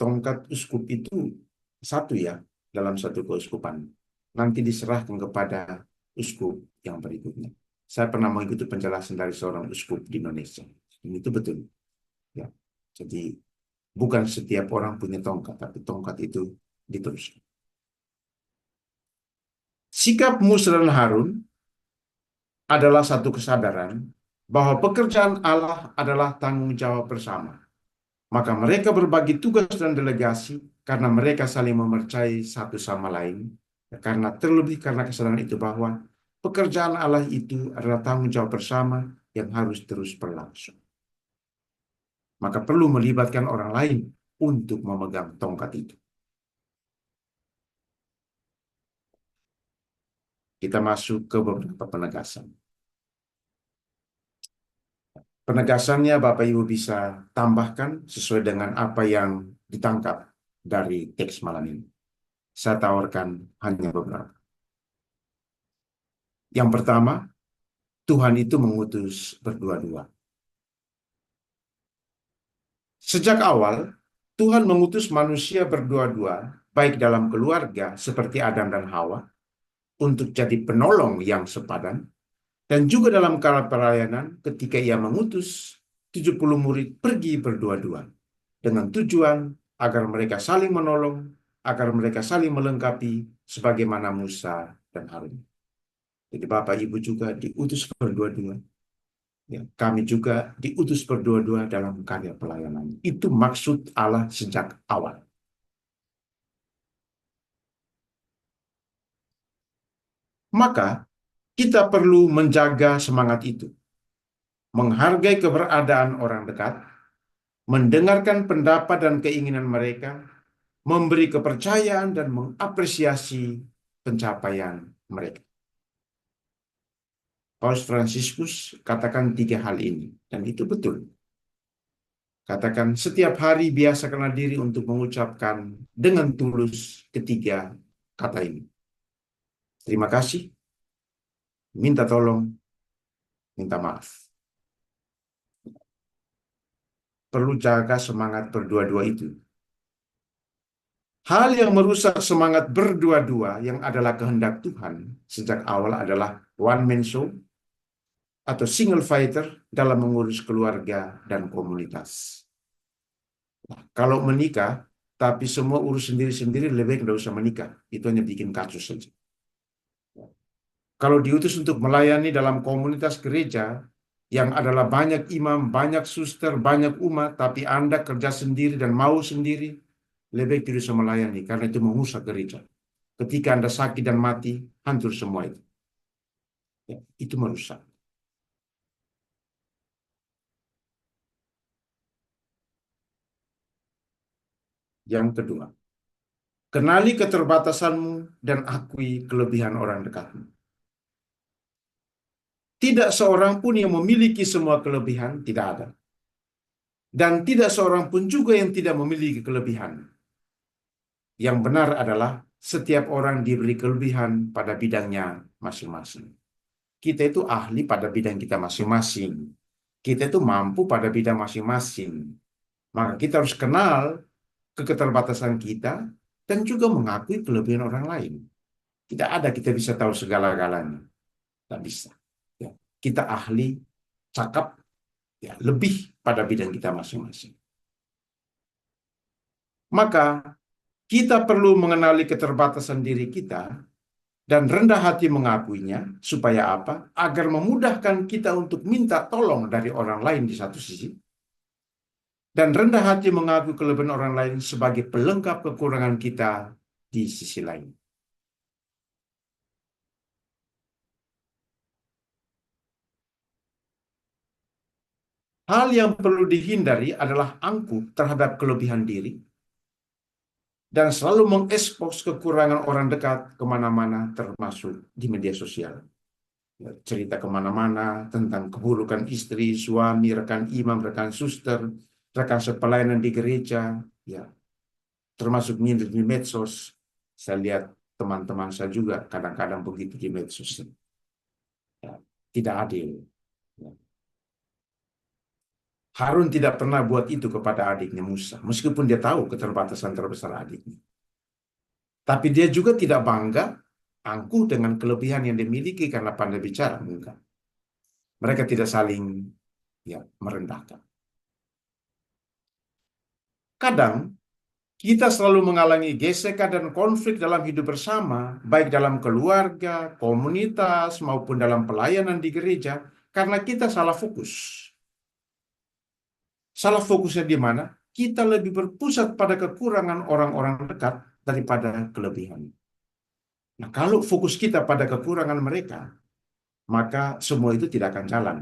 tongkat uskup itu satu ya dalam satu keuskupan. Nanti diserahkan kepada uskup yang berikutnya. Saya pernah mengikuti penjelasan dari seorang uskup di Indonesia. Ini itu betul. Ya. Jadi bukan setiap orang punya tongkat, tapi tongkat itu diteruskan. Sikap Musa dan Harun adalah satu kesadaran bahwa pekerjaan Allah adalah tanggung jawab bersama. Maka mereka berbagi tugas dan delegasi karena mereka saling mempercayai satu sama lain. Karena terlebih karena kesadaran itu bahwa pekerjaan Allah itu adalah tanggung jawab bersama yang harus terus berlangsung. Maka perlu melibatkan orang lain untuk memegang tongkat itu. Kita masuk ke beberapa penegasan. Penegasannya Bapak Ibu bisa tambahkan sesuai dengan apa yang ditangkap dari teks malam ini. Saya tawarkan hanya beberapa. Yang pertama, Tuhan itu mengutus berdua-dua. Sejak awal, Tuhan mengutus manusia berdua-dua, baik dalam keluarga seperti Adam dan Hawa, untuk jadi penolong yang sepadan, dan juga dalam kala pelayanan ketika ia mengutus 70 murid pergi berdua-dua, dengan tujuan agar mereka saling menolong, agar mereka saling melengkapi, sebagaimana Musa dan Harun. Jadi Bapak Ibu juga diutus berdua-dua. Ya, kami juga diutus berdua-dua dalam karya pelayanan. Itu maksud Allah sejak awal. Maka kita perlu menjaga semangat itu, menghargai keberadaan orang dekat, mendengarkan pendapat dan keinginan mereka, memberi kepercayaan dan mengapresiasi pencapaian mereka. Paus Fransiskus katakan 3 hal ini, dan itu betul. Katakan setiap hari biasakanlah diri untuk mengucapkan dengan tulus ketiga kata ini. Terima kasih, minta tolong, minta maaf. Perlu jaga semangat berdua-dua itu. Hal yang merusak semangat berdua-dua yang adalah kehendak Tuhan sejak awal adalah one man show atau single fighter dalam mengurus keluarga dan komunitas. Kalau menikah, tapi semua urus sendiri-sendiri, lebih baik tidak usah menikah. Itu hanya bikin kacau saja. Kalau diutus untuk melayani dalam komunitas gereja, yang adalah banyak imam, banyak suster, banyak umat, tapi Anda kerja sendiri dan mau sendiri, lebih baik tidak usah melayani, karena itu merusak gereja. Ketika Anda sakit dan mati, hancur semua itu. Ya, itu merusak. Yang kedua, kenali keterbatasanmu dan akui kelebihan orang dekatmu. Tidak seorang pun yang memiliki semua kelebihan, tidak ada. Dan tidak seorang pun juga yang tidak memiliki kelebihan. Yang benar adalah setiap orang diberi kelebihan pada bidangnya masing-masing. Kita itu ahli pada bidang kita masing-masing. Kita itu mampu pada bidang masing-masing. Maka kita harus kenal keterbatasan kita dan juga mengakui kelebihan orang lain. Tidak ada kita bisa tahu segala-galanya. Tidak bisa. Ya. Kita ahli, cakap, ya, lebih pada bidang kita masing-masing. Maka kita perlu mengenali keterbatasan diri kita dan rendah hati mengakuinya, supaya apa? Agar memudahkan kita untuk minta tolong dari orang lain di satu sisi, dan rendah hati mengakui kelebihan orang lain sebagai pelengkap kekurangan kita di sisi lain. Hal yang perlu dihindari adalah angkuh terhadap kelebihan diri dan selalu mengekspos kekurangan orang dekat kemana-mana, termasuk di media sosial. Ya, cerita kemana-mana tentang keburukan istri, suami, rekan imam, rekan suster, rekan sepelayanan di gereja, ya, termasuk di medsos. Saya lihat teman-teman saya juga kadang-kadang begitu di medsos. Ya, tidak adil. Ya. Harun tidak pernah buat itu kepada adiknya Musa, meskipun dia tahu keterbatasan terbesar adiknya. Tapi dia juga tidak bangga, angkuh dengan kelebihan yang dimiliki karena pandai bicara. Enggak. Mereka tidak saling, ya, merendahkan. Kadang kita selalu mengalami gesekan dan konflik dalam hidup bersama, baik dalam keluarga, komunitas, maupun dalam pelayanan di gereja, karena kita salah fokus. Salah fokusnya di mana? kita lebih berpusat pada kekurangan orang-orang dekat daripada kelebihan. Nah, kalau fokus kita pada kekurangan mereka, maka semua itu tidak akan jalan.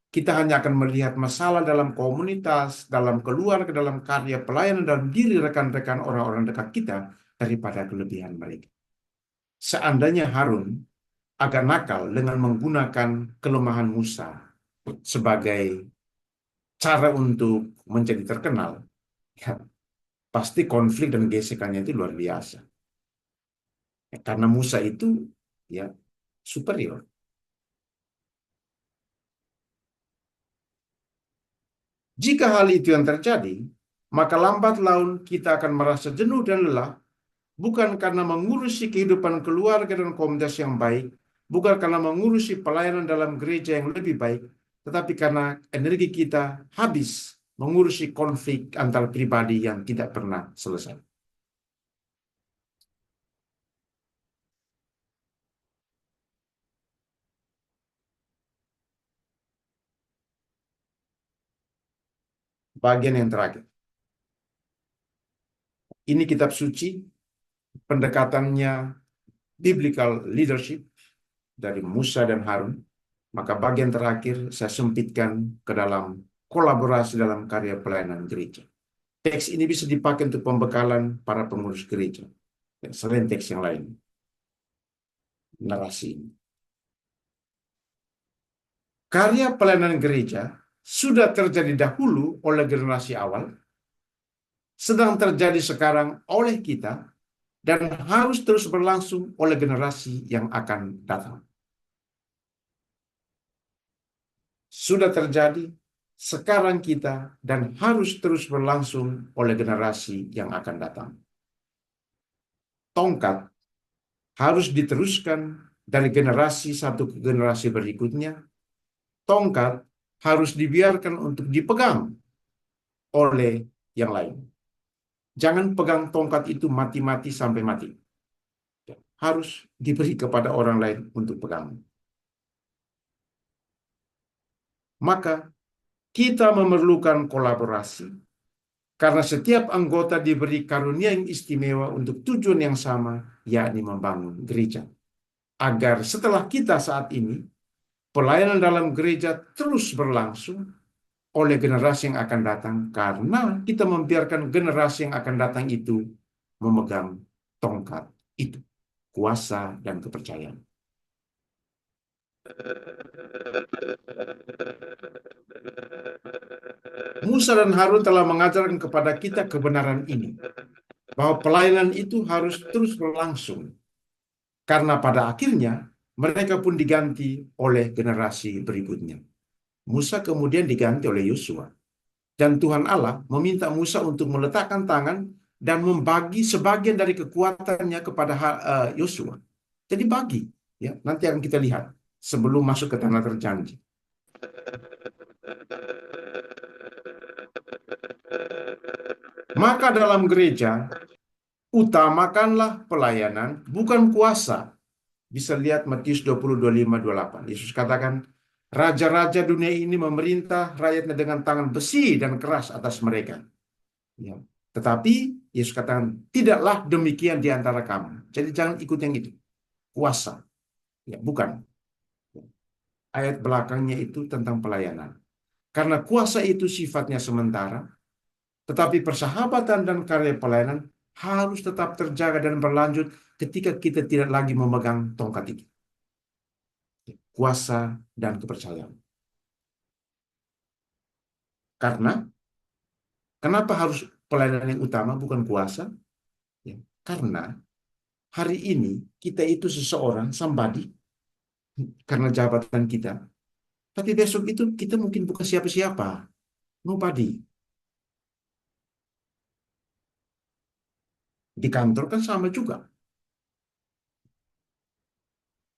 Kita hanya akan melihat masalah dalam komunitas, dalam keluarga, dalam karya pelayanan, dalam diri rekan-rekan orang-orang dekat kita daripada kelebihan mereka. Seandainya Harun agak nakal dengan menggunakan kelemahan Musa sebagai cara untuk menjadi terkenal, ya, pasti konflik dan gesekannya itu luar biasa. Ya, karena Musa itu ya superior. Jika hal itu yang terjadi, maka lambat laun kita akan merasa jenuh dan lelah, bukan karena mengurusi kehidupan keluarga dan komunitas yang baik, bukan karena mengurusi pelayanan dalam gereja yang lebih baik, tetapi karena energi kita habis mengurusi konflik antar pribadi yang tidak pernah selesai. Bagian yang terakhir. Ini kitab suci, pendekatannya biblical leadership dari Musa dan Harun. Maka bagian terakhir saya sempitkan ke dalam kolaborasi dalam karya pelayanan gereja. Teks ini bisa dipakai untuk pembekalan para pengurus gereja. Selain teks yang lain. Narasi ini. Karya pelayanan gereja sudah terjadi dahulu oleh generasi awal, sedang terjadi sekarang oleh kita, dan harus terus berlangsung oleh generasi yang akan datang. Sudah terjadi, sekarang kita, dan harus terus berlangsung oleh generasi yang akan datang. Tongkat harus diteruskan dari generasi satu ke generasi berikutnya. Tongkat harus dibiarkan untuk dipegang oleh yang lain. Jangan pegang tongkat itu mati-mati sampai mati. Harus diberi kepada orang lain untuk pegang. Maka kita memerlukan kolaborasi karena setiap anggota diberi karunia yang istimewa untuk tujuan yang sama, yakni membangun gereja. Agar setelah kita saat ini, pelayanan dalam gereja terus berlangsung oleh generasi yang akan datang karena kita membiarkan generasi yang akan datang itu memegang tongkat itu, kuasa dan kepercayaan. Musa dan Harun telah mengajarkan kepada kita kebenaran ini, bahwa pelayanan itu harus terus berlangsung, karena pada akhirnya mereka pun diganti oleh generasi berikutnya. Musa kemudian diganti oleh Yosua. Dan Tuhan Allah meminta Musa untuk meletakkan tangan dan membagi sebagian dari kekuatannya kepada Yosua. Jadi bagi, ya, nanti akan kita lihat sebelum masuk ke tanah terjanji. Maka dalam gereja, utamakanlah pelayanan, bukan kuasa. Bisa lihat Matius 20, 25, 28. Yesus katakan, raja-raja dunia ini memerintah rakyatnya dengan tangan besi dan keras atas mereka. Ya. Tetapi Yesus katakan, tidaklah demikian di antara kamu. Jadi jangan ikut yang itu. Kuasa. Ya, bukan. Ayat belakangnya itu tentang pelayanan. Karena kuasa itu sifatnya sementara, tetapi persahabatan dan karya pelayanan harus tetap terjaga dan berlanjut ketika kita tidak lagi memegang tongkat itu. Kuasa dan kepercayaan. Karena, kenapa harus pelayanan yang utama bukan kuasa? Ya, karena hari ini kita itu seseorang, somebody, karena jabatan kita. Tapi besok itu kita mungkin bukan siapa-siapa. Nobody. Di kantor kan sama juga.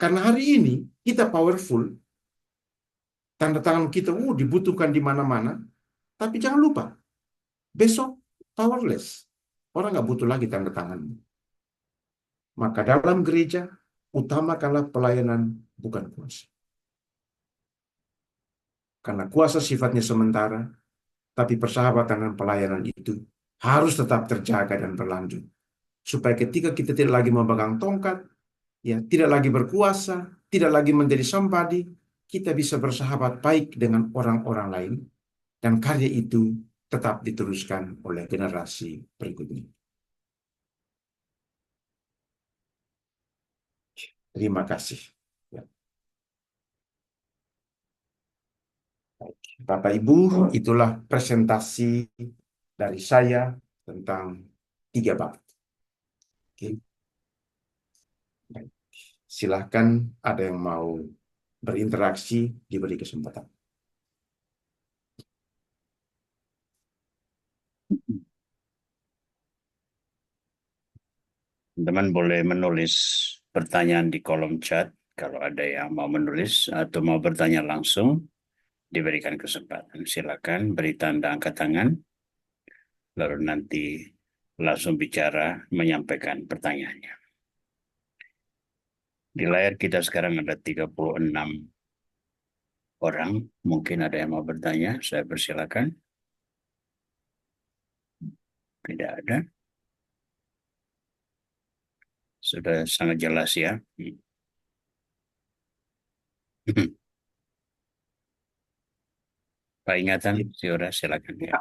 Karena hari ini kita powerful, tanda tangan kita dibutuhkan di mana-mana. Tapi jangan lupa, besok powerless. Orang nggak butuh lagi tanda tangan. Maka dalam gereja, utamakanlah pelayanan, bukan kuasa. Karena kuasa sifatnya sementara, tapi persahabatan dan pelayanan itu harus tetap terjaga dan berlanjut. Supaya ketika kita tidak lagi memegang tongkat, ya, tidak lagi berkuasa, tidak lagi menjadi somebody, kita bisa bersahabat baik dengan orang-orang lain, dan karya itu tetap diteruskan oleh generasi berikutnya. Terima kasih. Ya. Bapak Ibu, itulah presentasi dari saya tentang 3 bab. Oke. Baik. Silahkan ada yang mau berinteraksi, diberi kesempatan. Teman-teman boleh menulis pertanyaan di kolom chat kalau ada yang mau menulis atau mau bertanya langsung, diberikan kesempatan. Silakan beri tanda angkat tangan, lalu nanti langsung bicara menyampaikan pertanyaannya. Di layar kita sekarang ada 36 orang. Mungkin ada yang mau bertanya, saya persilakan. Tidak ada. Sudah sangat jelas ya. Pak Ingatan, Siora, silakan ya.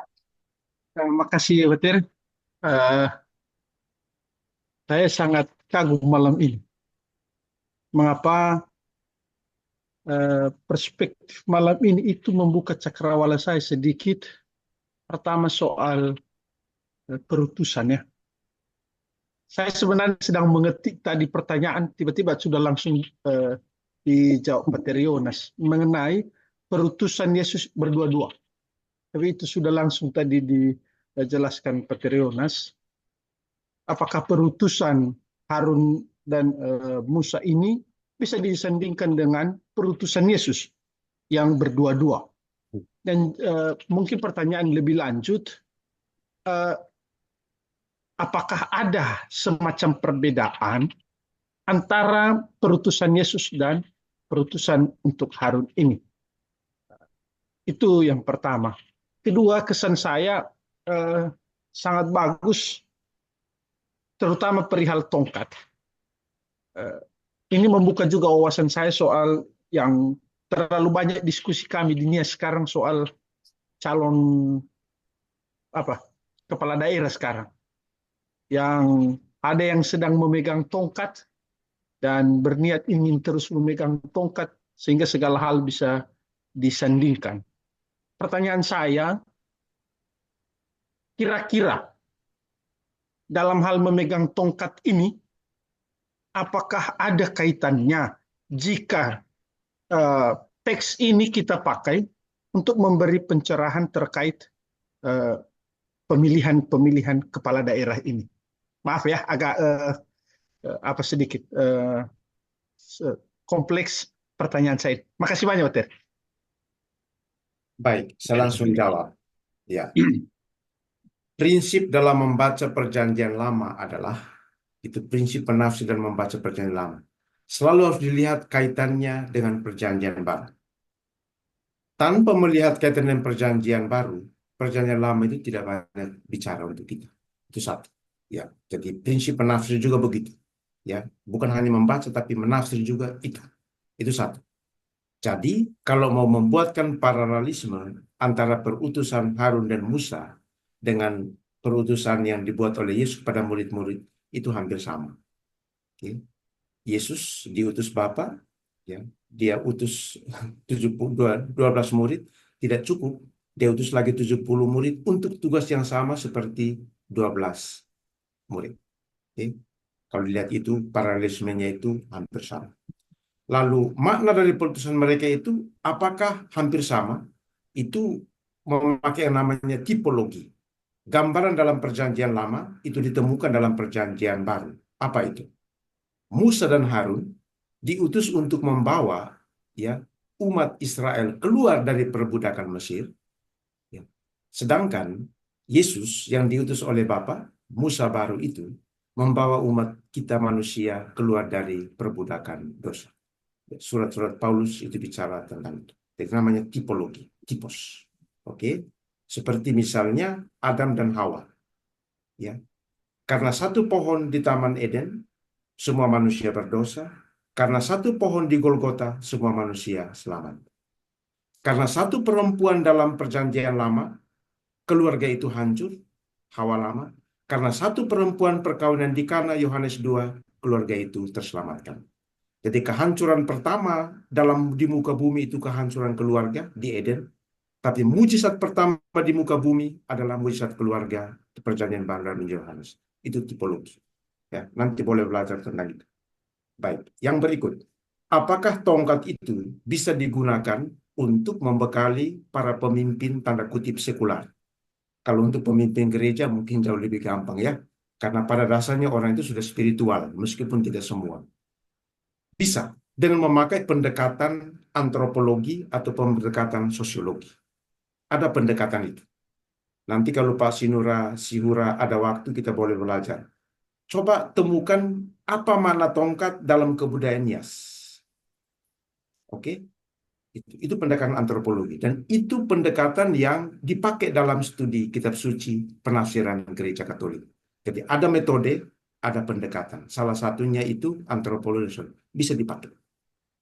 Terima kasih, Watir. Eh, saya sangat kagum malam ini. Mengapa perspektif malam ini itu membuka cakrawala saya sedikit. Pertama soal perutusan ya. Saya sebenarnya sedang mengetik tadi pertanyaan, tiba-tiba sudah langsung dijawab Pater Yonas mengenai perutusan Yesus berdua-dua. Tapi itu sudah langsung tadi dijelaskan Pater Yonas. Apakah perutusan Harun dan Musa ini bisa disandingkan dengan perutusan Yesus yang berdua-dua? Dan mungkin pertanyaan lebih lanjut, apakah ada semacam perbedaan antara perutusan Yesus dan perutusan untuk Harun ini? Itu yang pertama. Kedua, kesan saya sangat bagus, terutama perihal tongkat. Ini membuka juga wawasan saya soal yang terlalu banyak diskusi kami di dunia sekarang soal calon kepala daerah sekarang, yang ada yang sedang memegang tongkat dan berniat ingin terus memegang tongkat sehingga segala hal bisa disandingkan. Pertanyaan saya, kira-kira dalam hal memegang tongkat ini, apakah ada kaitannya jika teks ini kita pakai untuk memberi pencerahan terkait pemilihan kepala daerah ini? Maaf ya, agak sedikit kompleks pertanyaan saya. Makasih banyak, Water. Baik, saya langsung jawab. Ya. Prinsip dalam membaca perjanjian lama adalah, itu prinsip penafsir dan membaca perjanjian lama, selalu harus dilihat kaitannya dengan perjanjian baru. Tanpa melihat kaitan dengan perjanjian baru, perjanjian lama itu tidak banyak bicara untuk kita. Itu satu. Ya, jadi prinsip penafsir juga begitu. Ya, bukan hanya membaca tapi menafsir juga itu. Itu satu. Jadi, kalau mau membuatkan paralelisme antara perutusan Harun dan Musa dengan perutusan yang dibuat oleh Yesus kepada murid-murid, itu hampir sama. Oke. Yesus diutus Bapa, ya, dia utus 12 murid, tidak cukup. Dia utus lagi 70 murid untuk tugas yang sama seperti 12 murid. Oke. Kalau dilihat itu, paralelismenya itu hampir sama. Lalu makna dari perutusan mereka itu apakah hampir sama? Itu memakai yang namanya tipologi. Gambaran dalam perjanjian lama itu ditemukan dalam perjanjian baru. Apa itu? Musa dan Harun diutus untuk membawa, ya, umat Israel keluar dari perbudakan Mesir. Ya. Sedangkan Yesus yang diutus oleh Bapa, Musa baru itu, membawa umat kita manusia keluar dari perbudakan dosa. Surat-surat Paulus itu bicara tentang itu. Itu namanya tipologi, tipos. Oke. Seperti misalnya Adam dan Hawa. Ya, karena satu pohon di Taman Eden, semua manusia berdosa. Karena satu pohon di Golgota, semua manusia selamat. Karena satu perempuan dalam perjanjian lama, keluarga itu hancur, Hawa lama. Karena satu perempuan perkawinan di Kana, Yohanes 2, keluarga itu terselamatkan. Jadi kehancuran pertama di muka bumi itu kehancuran keluarga di Eden. Tapi mujizat pertama di muka bumi adalah mujizat keluarga di perjanjian baru dalam Injil Yohanes. Itu tipologi. Ya, nanti boleh belajar tentang itu. Baik, yang berikut. Apakah tongkat itu bisa digunakan untuk membekali para pemimpin tanda kutip sekular? Kalau untuk pemimpin gereja mungkin jauh lebih gampang ya. Karena pada dasarnya orang itu sudah spiritual, meskipun tidak semua. Bisa dengan memakai pendekatan antropologi atau pendekatan sosiologi. Ada pendekatan itu. Nanti kalau Pak Sihura ada waktu kita boleh belajar. Coba temukan apa makna tongkat dalam kebudayaan Yas. Oke? Itu pendekatan antropologi. Dan itu pendekatan yang dipakai dalam studi kitab suci penafsiran gereja Katolik. Jadi ada metode, ada pendekatan. Salah satunya itu antropologi. Bisa dipakai.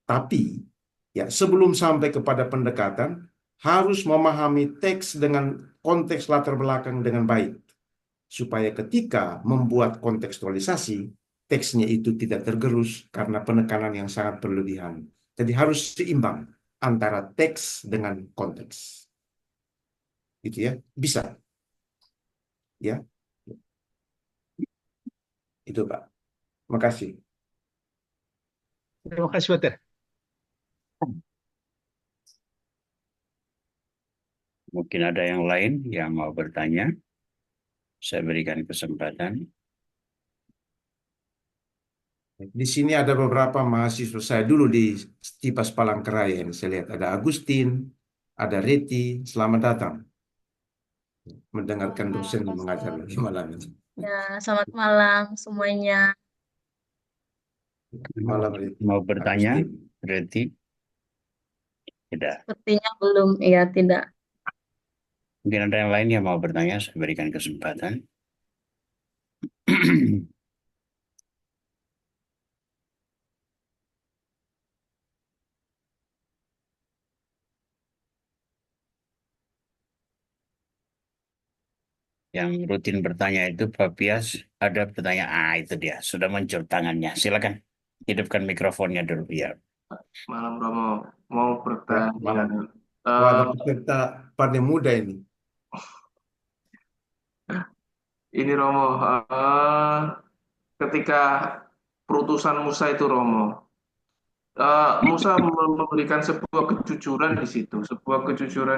Tapi ya sebelum sampai kepada pendekatan, harus memahami teks dengan konteks latar belakang dengan baik. Supaya ketika membuat kontekstualisasi, teksnya itu tidak tergerus karena penekanan yang sangat berlebihan. Jadi harus seimbang antara teks dengan konteks. Gitu ya. Bisa. Ya. Itu Pak. Makasih. Terima kasih, Peter. Mungkin ada yang lain yang mau bertanya. Saya berikan kesempatan. Di sini ada beberapa mahasiswa saya dulu di Stipas Palangkaraya yang saya lihat. Ada Agustin, ada Reti. Selamat datang. Mendengarkan dosen yang mengajar lagi malam ini. Ya, selamat malam semuanya. Malam Reti. Mau bertanya, Agustin. Reti? Tidak. Sepertinya belum, ya tidak. Mungkin ada yang lain yang mau bertanya, saya berikan kesempatan. Yang rutin bertanya itu Pak Pias, ada pertanyaan. Itu dia, sudah muncul tangannya. Silakan, hidupkan mikrofonnya dulu. Ya. Malam Romo, mau Ya, bertanya. malam. Eh, Wah, ada peserta pada muda ini. ini Romo, ketika perutusan Musa itu Romo, Musa memberikan sebuah kejujuran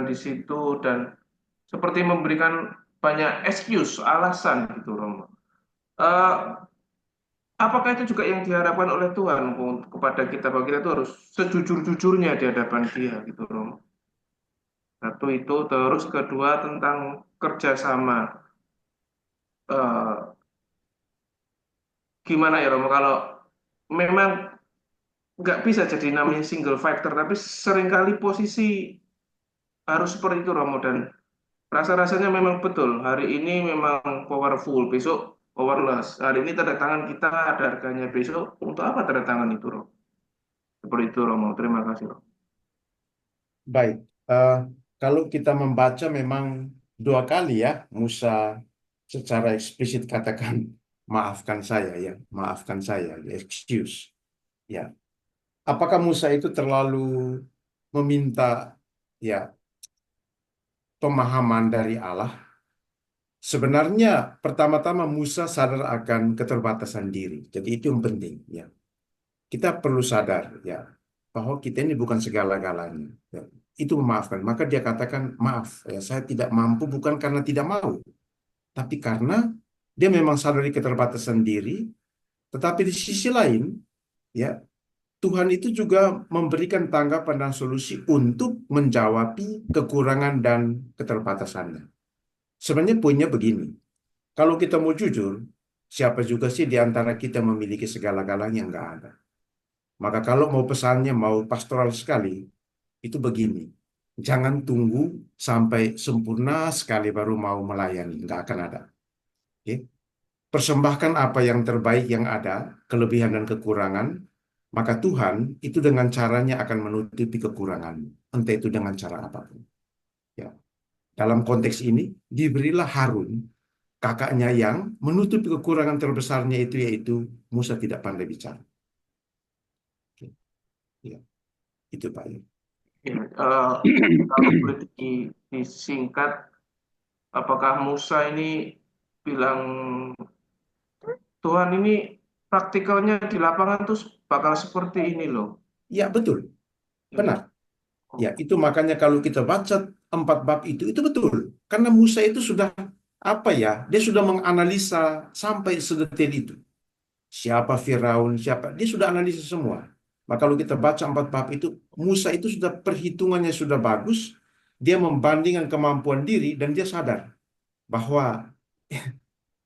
di situ dan seperti memberikan banyak excuse, alasan gitu Romo. Eh, apakah itu juga yang diharapkan oleh Tuhan kepada kita bahwa kita itu harus sejujur-jujurnya di hadapan Dia gitu Romo. Satu itu, terus kedua tentang kerjasama. Eh, gimana ya Romo kalau memang nggak bisa jadi namanya single factor tapi seringkali posisi harus seperti itu Romo dan rasa-rasanya memang betul hari ini memang powerful besok powerless, hari ini tanda tangan kita ada harganya, besok untuk apa tanda tangan itu Romo, seperti itu Romo. Terima kasih Romo. Baik, eh, kalau kita membaca memang dua kali ya Musa secara eksplisit katakan maafkan saya ya, maafkan saya, excuse. Ya, apakah Musa itu terlalu meminta ya pemahaman dari Allah? Sebenarnya pertama-tama Musa sadar akan keterbatasan diri. Jadi itu yang penting ya. Kita perlu sadar ya bahwa kita ini bukan segala-galanya. Ya. Itu memaafkan. Maka dia katakan maaf ya saya tidak mampu bukan karena tidak mau, tapi karena dia memang sadari keterbatasan diri. Tetapi di sisi lain ya Tuhan itu juga memberikan tanggapan dan solusi untuk menjawab kekurangan dan keterbatasannya. Sebenarnya poinnya begini. Kalau kita mau jujur, siapa juga sih di antara kita memiliki segala-galanya? Enggak ada. Maka kalau mau pesannya mau pastoral sekali, itu begini. Jangan tunggu sampai sempurna sekali baru mau melayani. Nggak akan ada. Oke? Persembahkan apa yang terbaik yang ada, kelebihan dan kekurangan, maka Tuhan itu dengan caranya akan menutupi kekurangan. Entah itu dengan cara apapun. Ya. Dalam konteks ini, diberilah Harun, kakaknya yang menutupi kekurangan terbesarnya itu yaitu Musa tidak pandai bicara. Oke. Ya. Itu Pak. Ya, kalau boleh disingkat, apakah Musa ini bilang Tuhan ini praktikalnya di lapangan tuh bakal seperti ini loh. Ya, betul. Benar. Ya, itu makanya kalau kita baca 4 bab itu betul. Karena Musa itu sudah apa ya? Dia sudah menganalisa sampai sedetail itu. Siapa Firaun, siapa? Dia sudah analisa semua. Maka kalau kita baca 4 bab itu, Musa itu sudah perhitungannya sudah bagus. Dia membandingkan kemampuan diri dan dia sadar bahwa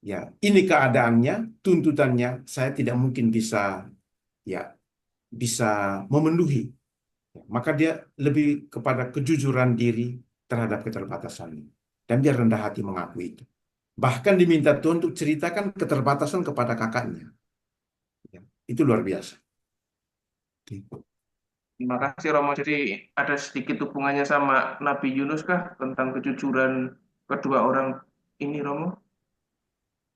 ya ini keadaannya, tuntutannya, saya tidak mungkin bisa ya bisa memenuhi. Maka dia lebih kepada kejujuran diri terhadap keterbatasannya. Dan dia rendah hati mengakui itu. Bahkan diminta Tuhan untuk ceritakan keterbatasan kepada kakaknya. Ya, itu luar biasa. Terima kasih Romo. Jadi ada sedikit hubungannya sama Nabi Yunus kah tentang kejujuran kedua orang ini Romo?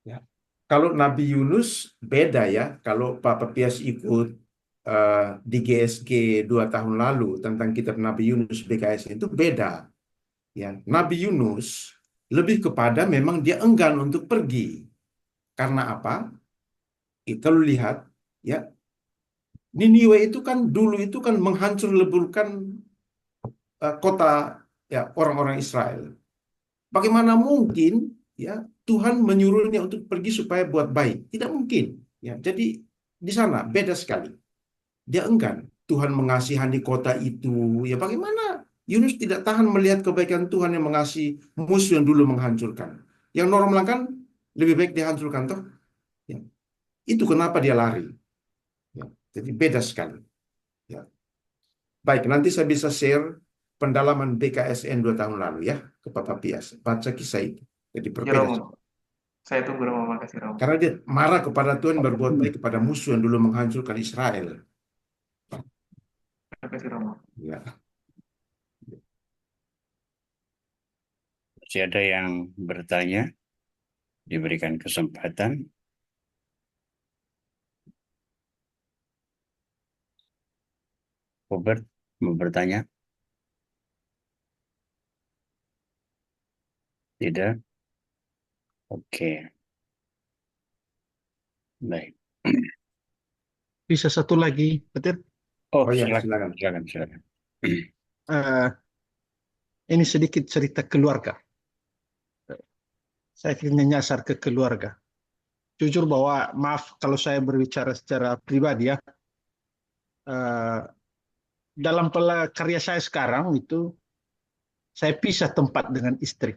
Ya. Kalau Nabi Yunus beda ya. Kalau Pak Pepias ikut di GSG 2 tahun lalu tentang kitab Nabi Yunus BKS itu beda. Ya, Nabi Yunus lebih kepada memang dia enggan untuk pergi. Karena apa? Kalau lihat ya Niniwe itu kan dulu itu kan menghancur leburkan kota ya orang-orang Israel. Bagaimana mungkin ya Tuhan menyuruhnya untuk pergi supaya buat baik? Tidak mungkin. Ya, jadi di sana beda sekali. Dia enggan. Tuhan mengasihani kota itu. Ya bagaimana Yunus tidak tahan melihat kebaikan Tuhan yang mengasihi musuh yang dulu menghancurkan. Yang normal kan lebih baik dihancurkan toh. Ya. Itu kenapa dia lari. Ya. Jadi beda sekali. Ya. Baik, nanti saya bisa share pendalaman BKSN 2 tahun lalu ya ke Papa Pias. Baca kisah itu. Jadi Ya berbeda. Romo. Saya tunggu Romo. Makasih Romo. Karena dia marah kepada Tuhan berbuat baik kepada musuh yang dulu menghancurkan Israel. Makasih Romo. Ya. Masih ada yang bertanya? Diberikan kesempatan. Robert mau bertanya? Tidak? Oke. Baik. Bisa satu lagi, Petir. Oh, Oh ya, silakan. silakan. Silakan. Eh, ini sedikit cerita keluarga. Saya ingin nyasar ke keluarga. Jujur bahwa, maaf kalau saya berbicara secara pribadi ya, eh, dalam karya saya sekarang itu, saya pisah tempat dengan istri.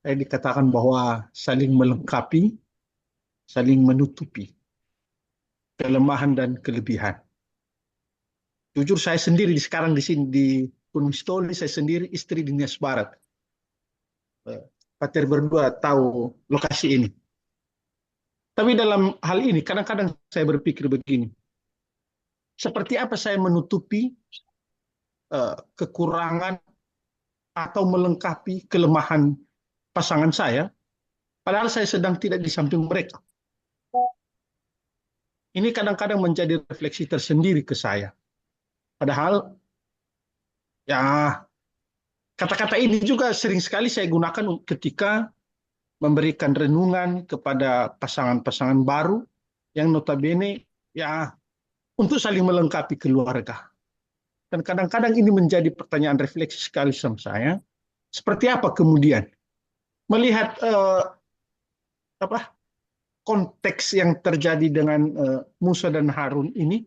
Saya dikatakan bahwa saling melengkapi, saling menutupi kelemahan dan kelebihan. Jujur saya sendiri sekarang di sini di Gunung Stoli, saya sendiri, istri di Nias Barat. Patir berdua tahu lokasi ini. Tapi dalam hal ini kadang-kadang saya berpikir begini, seperti apa saya menutupi kekurangan atau melengkapi kelemahan pasangan saya, padahal saya sedang tidak di samping mereka. Ini kadang-kadang menjadi refleksi tersendiri ke saya. Padahal, ya kata-kata ini juga sering sekali saya gunakan ketika memberikan renungan kepada pasangan-pasangan baru yang notabene ya untuk saling melengkapi keluarga. Dan kadang-kadang ini menjadi pertanyaan refleksi sekali sama saya. Seperti apa kemudian melihat konteks yang terjadi dengan Musa dan Harun ini,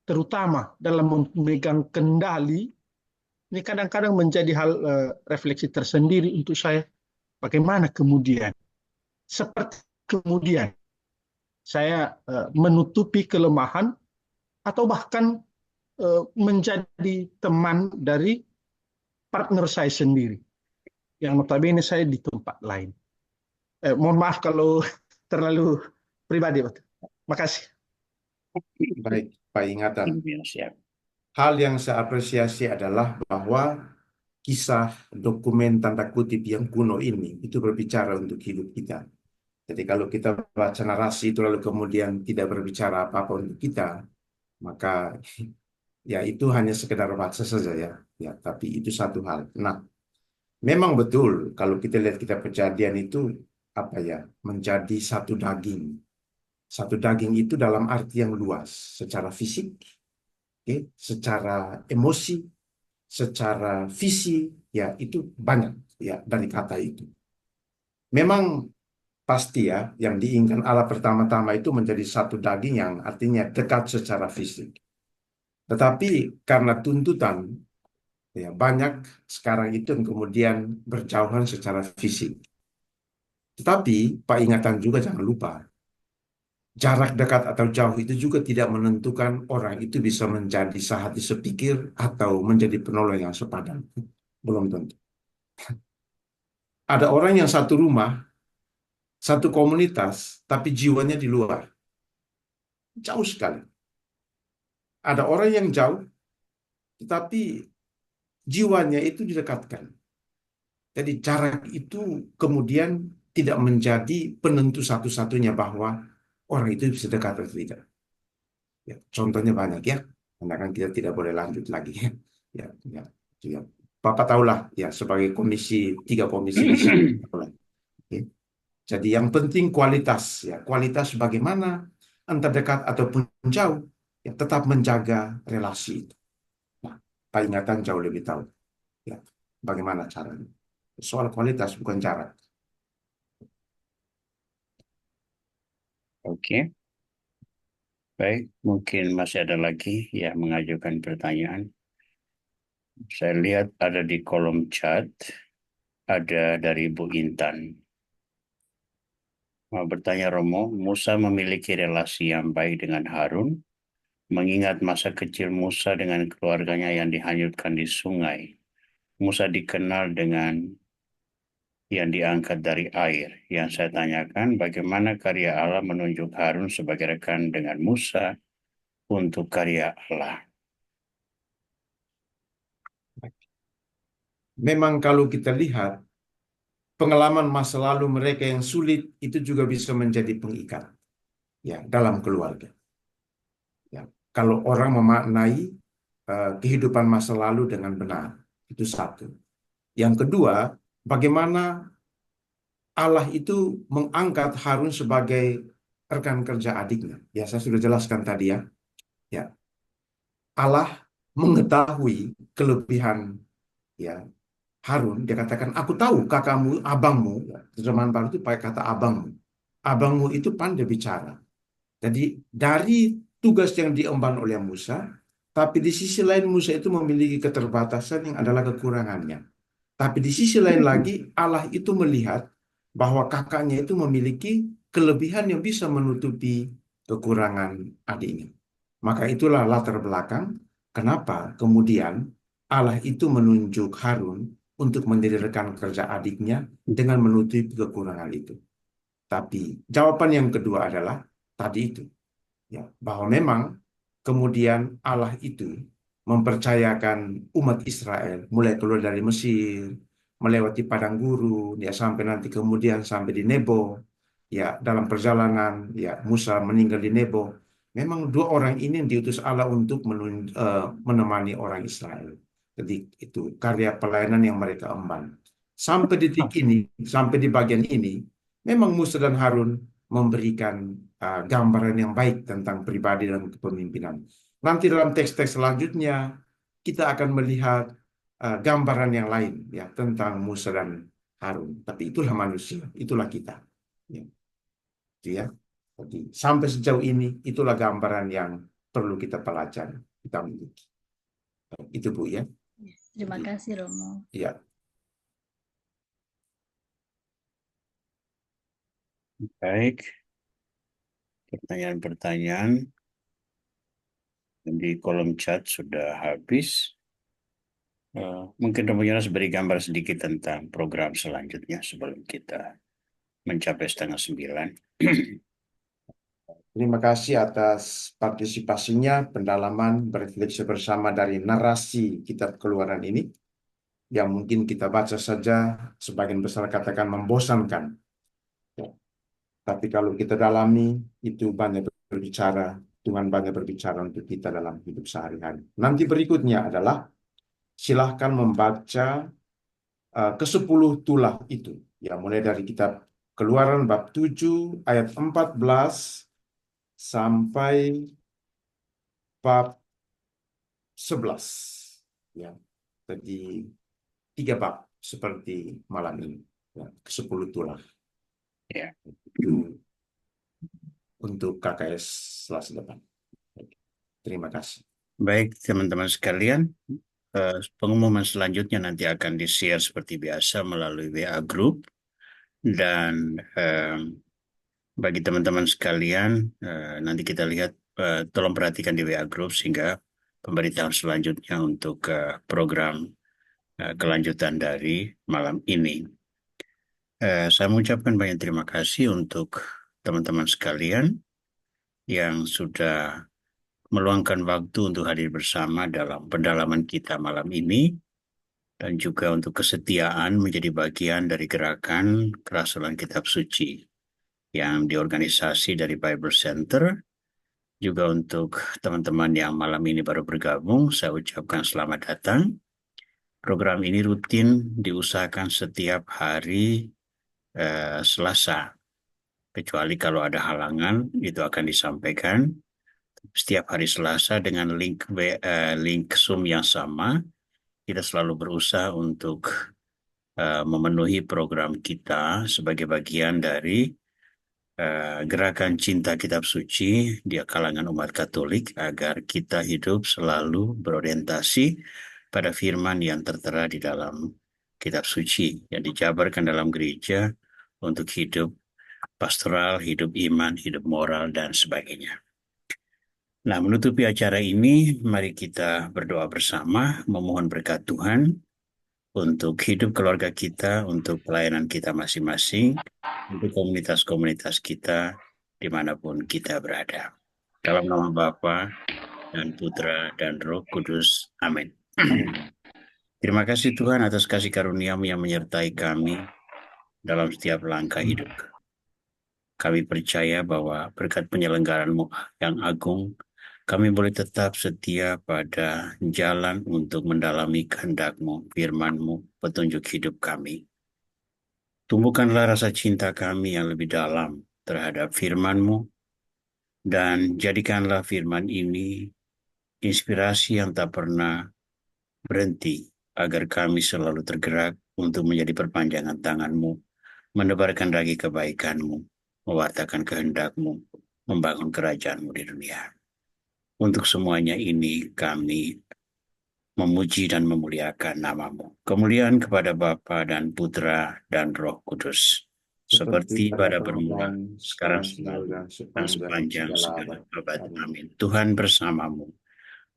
terutama dalam memegang kendali, ini kadang-kadang menjadi hal refleksi tersendiri untuk saya. Bagaimana kemudian, seperti kemudian saya menutupi kelemahan atau bahkan menjadi teman dari partner saya sendiri, yang notabene saya di tempat lain. Mohon maaf kalau terlalu pribadi, Pak. Makasih. Baik, Pak Ingatan. Ya, siap. Hal yang saya apresiasi adalah bahwa kisah dokumen tanda kutip yang kuno ini itu berbicara untuk hidup kita. Jadi kalau kita baca narasi itu lalu kemudian tidak berbicara apa-apa untuk kita, maka ya itu hanya sekedar baca saja ya. Ya, tapi itu satu hal. Nah, memang betul kalau kita lihat kita kejadian itu apa ya, menjadi satu daging. Satu daging itu dalam arti yang luas, secara fisik, oke, secara emosi, secara visi, ya itu banyak ya dari kata itu. Memang pasti ya, yang diinginkan Allah pertama-tama itu menjadi satu daging yang artinya dekat secara fisik. Tetapi karena tuntutan ya banyak sekarang itu yang kemudian berjauhan secara fisik. Tetapi Pak ingatan juga jangan lupa, jarak dekat atau jauh itu juga tidak menentukan orang itu bisa menjadi sehati sepikir atau menjadi penolong yang sepadan. Belum tentu. Ada orang yang satu rumah, satu komunitas, tapi jiwanya di luar. Jauh sekali. Ada orang yang jauh, tetapi jiwanya itu didekatkan. Jadi jarak itu kemudian tidak menjadi penentu satu-satunya bahwa orang itu bisa dekat atau tidak. Ya, contohnya banyak ya, karena kan kita tidak boleh lanjut lagi. Ya, ya, itu ya. Bapak tahulah ya sebagai tiga komisi misi. Oke. Jadi yang penting kualitas ya, kualitas bagaimana entah dekat ataupun jauh, ya tetap menjaga relasi itu. Nah, Pak ingatan jauh lebih tahu ya bagaimana caranya. Soal kualitas bukan jarak. Oke, baik. Mungkin masih ada lagi yang mengajukan pertanyaan. Saya lihat ada di kolom chat, ada dari Bu Intan. Mau bertanya Romo, Musa memiliki relasi yang baik dengan Harun, mengingat masa kecil Musa dengan keluarganya yang dihanyutkan di sungai. Musa dikenal dengan yang diangkat dari air. Yang saya tanyakan, bagaimana karya Allah menunjuk Harun sebagai rekan dengan Musa untuk karya Allah? Memang kalau kita lihat pengalaman masa lalu mereka yang sulit itu juga bisa menjadi pengikat ya dalam keluarga. Ya, kalau orang memaknai kehidupan masa lalu dengan benar, itu satu. Yang kedua, bagaimana Allah itu mengangkat Harun sebagai rekan kerja adiknya. Ya, saya sudah jelaskan tadi ya. Ya, Allah mengetahui kelebihan ya Harun. Dia katakan, aku tahu kakakmu, abangmu. Ya, zaman baru itu pakai kata abangmu. Abangmu itu pandai bicara. Jadi dari tugas yang diemban oleh Musa, tapi di sisi lain Musa itu memiliki keterbatasan yang adalah kekurangannya. Tapi di sisi lain lagi Allah itu melihat bahwa kakaknya itu memiliki kelebihan yang bisa menutupi kekurangan adiknya. Maka itulah latar belakang kenapa kemudian Allah itu menunjuk Harun untuk menjadi rekan kerja adiknya dengan menutupi kekurangan itu. Tapi jawaban yang kedua adalah tadi itu, ya, bahwa memang kemudian Allah itu mempercayakan umat Israel mulai keluar dari Mesir, melewati padang gurun, ya sampai nanti kemudian sampai di Nebo, ya dalam perjalanan, ya Musa meninggal di Nebo. Memang dua orang ini yang diutus Allah untuk menemani orang Israel. Jadi itu karya pelayanan yang mereka emban. Sampai di titik ini, sampai di bagian ini, memang Musa dan Harun memberikan gambaran yang baik tentang pribadi dan kepemimpinan. Nanti dalam teks-teks selanjutnya kita akan melihat gambaran yang lain ya tentang Musa dan Harun. Tapi itulah manusia, itulah kita. Ya, itu ya. Jadi sampai sejauh ini itulah gambaran yang perlu kita pelajari, kita miliki. Itu Bu ya. Terima Jadi, kasih, Romo. ya. Baik, pertanyaan-pertanyaan. Di kolom chat sudah habis. Mungkin Romo Yonas beri gambar sedikit tentang program selanjutnya sebelum kita mencapai 8:30. Terima kasih atas partisipasinya, pendalaman, berefleksi bersama dari narasi kitab Keluaran ini, yang mungkin kita baca saja, sebagian besar katakan membosankan. Ya. Tapi kalau kita dalami, itu banyak berbicara, Tuhan banyak berbicara untuk kita dalam hidup sehari-hari. Nanti berikutnya adalah, silahkan membaca ke-10 tulah itu. Ya, mulai dari kitab Keluaran bab 7 ayat 14 sampai bab 11. Ya, jadi 3 bab seperti malam ini. Ya, ke-10 tulah. Ya. Itu untuk KKS Selasa depan. Terima kasih. Baik, teman-teman sekalian, pengumuman selanjutnya nanti akan di-share seperti biasa melalui WA Group. Dan bagi teman-teman sekalian, nanti kita lihat, tolong perhatikan di WA Group sehingga pemberitahuan selanjutnya untuk program kelanjutan dari malam ini. Saya mengucapkan banyak terima kasih untuk teman-teman sekalian yang sudah meluangkan waktu untuk hadir bersama dalam pendalaman kita malam ini, dan juga untuk kesetiaan menjadi bagian dari gerakan kerasulan kitab suci yang diorganisasi dari Bible Center. Juga untuk teman-teman yang malam ini baru bergabung, saya ucapkan selamat datang. Program ini rutin diusahakan setiap hari Selasa, kecuali kalau ada halangan, itu akan disampaikan setiap hari Selasa dengan link Zoom yang sama. Kita selalu berusaha untuk memenuhi program kita sebagai bagian dari gerakan cinta kitab suci di kalangan umat Katolik, agar kita hidup selalu berorientasi pada firman yang tertera di dalam kitab suci yang dijabarkan dalam gereja untuk hidup pastoral, hidup iman, hidup moral, dan sebagainya. Nah, menutupi acara ini, mari kita berdoa bersama, memohon berkat Tuhan untuk hidup keluarga kita, untuk pelayanan kita masing-masing, untuk komunitas-komunitas kita, dimanapun kita berada. Dalam nama Bapa dan Putra dan Roh Kudus. Amin. Terima kasih Tuhan atas kasih karunia-Mu yang menyertai kami dalam setiap langkah hidup. Kami percaya bahwa berkat penyelenggaraan-Mu yang agung, kami boleh tetap setia pada jalan untuk mendalami kehendak-Mu, firman-Mu, petunjuk hidup kami. Tumbuhkanlah rasa cinta kami yang lebih dalam terhadap firman-Mu, dan jadikanlah firman ini inspirasi yang tak pernah berhenti, agar kami selalu tergerak untuk menjadi perpanjangan tangan-Mu, menebarkan lagi kebaikan-Mu, mewartakan kehendak-Mu, membangun kerajaan-Mu di dunia. Untuk semuanya ini kami memuji dan memuliakan nama-Mu. Kemuliaan kepada Bapa dan Putra dan Roh Kudus, seperti pada permulaan, sekarang selalu, dan sepanjang segala abad. Amin. Tuhan bersama-Mu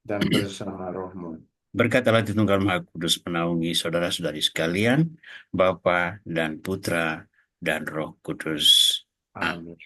dan bersama roh-Mu. Berkat Allah Tritunggal Maha Kudus menaungi saudara-saudari sekalian, Bapa dan Putra dan Roh Kudus. Amin.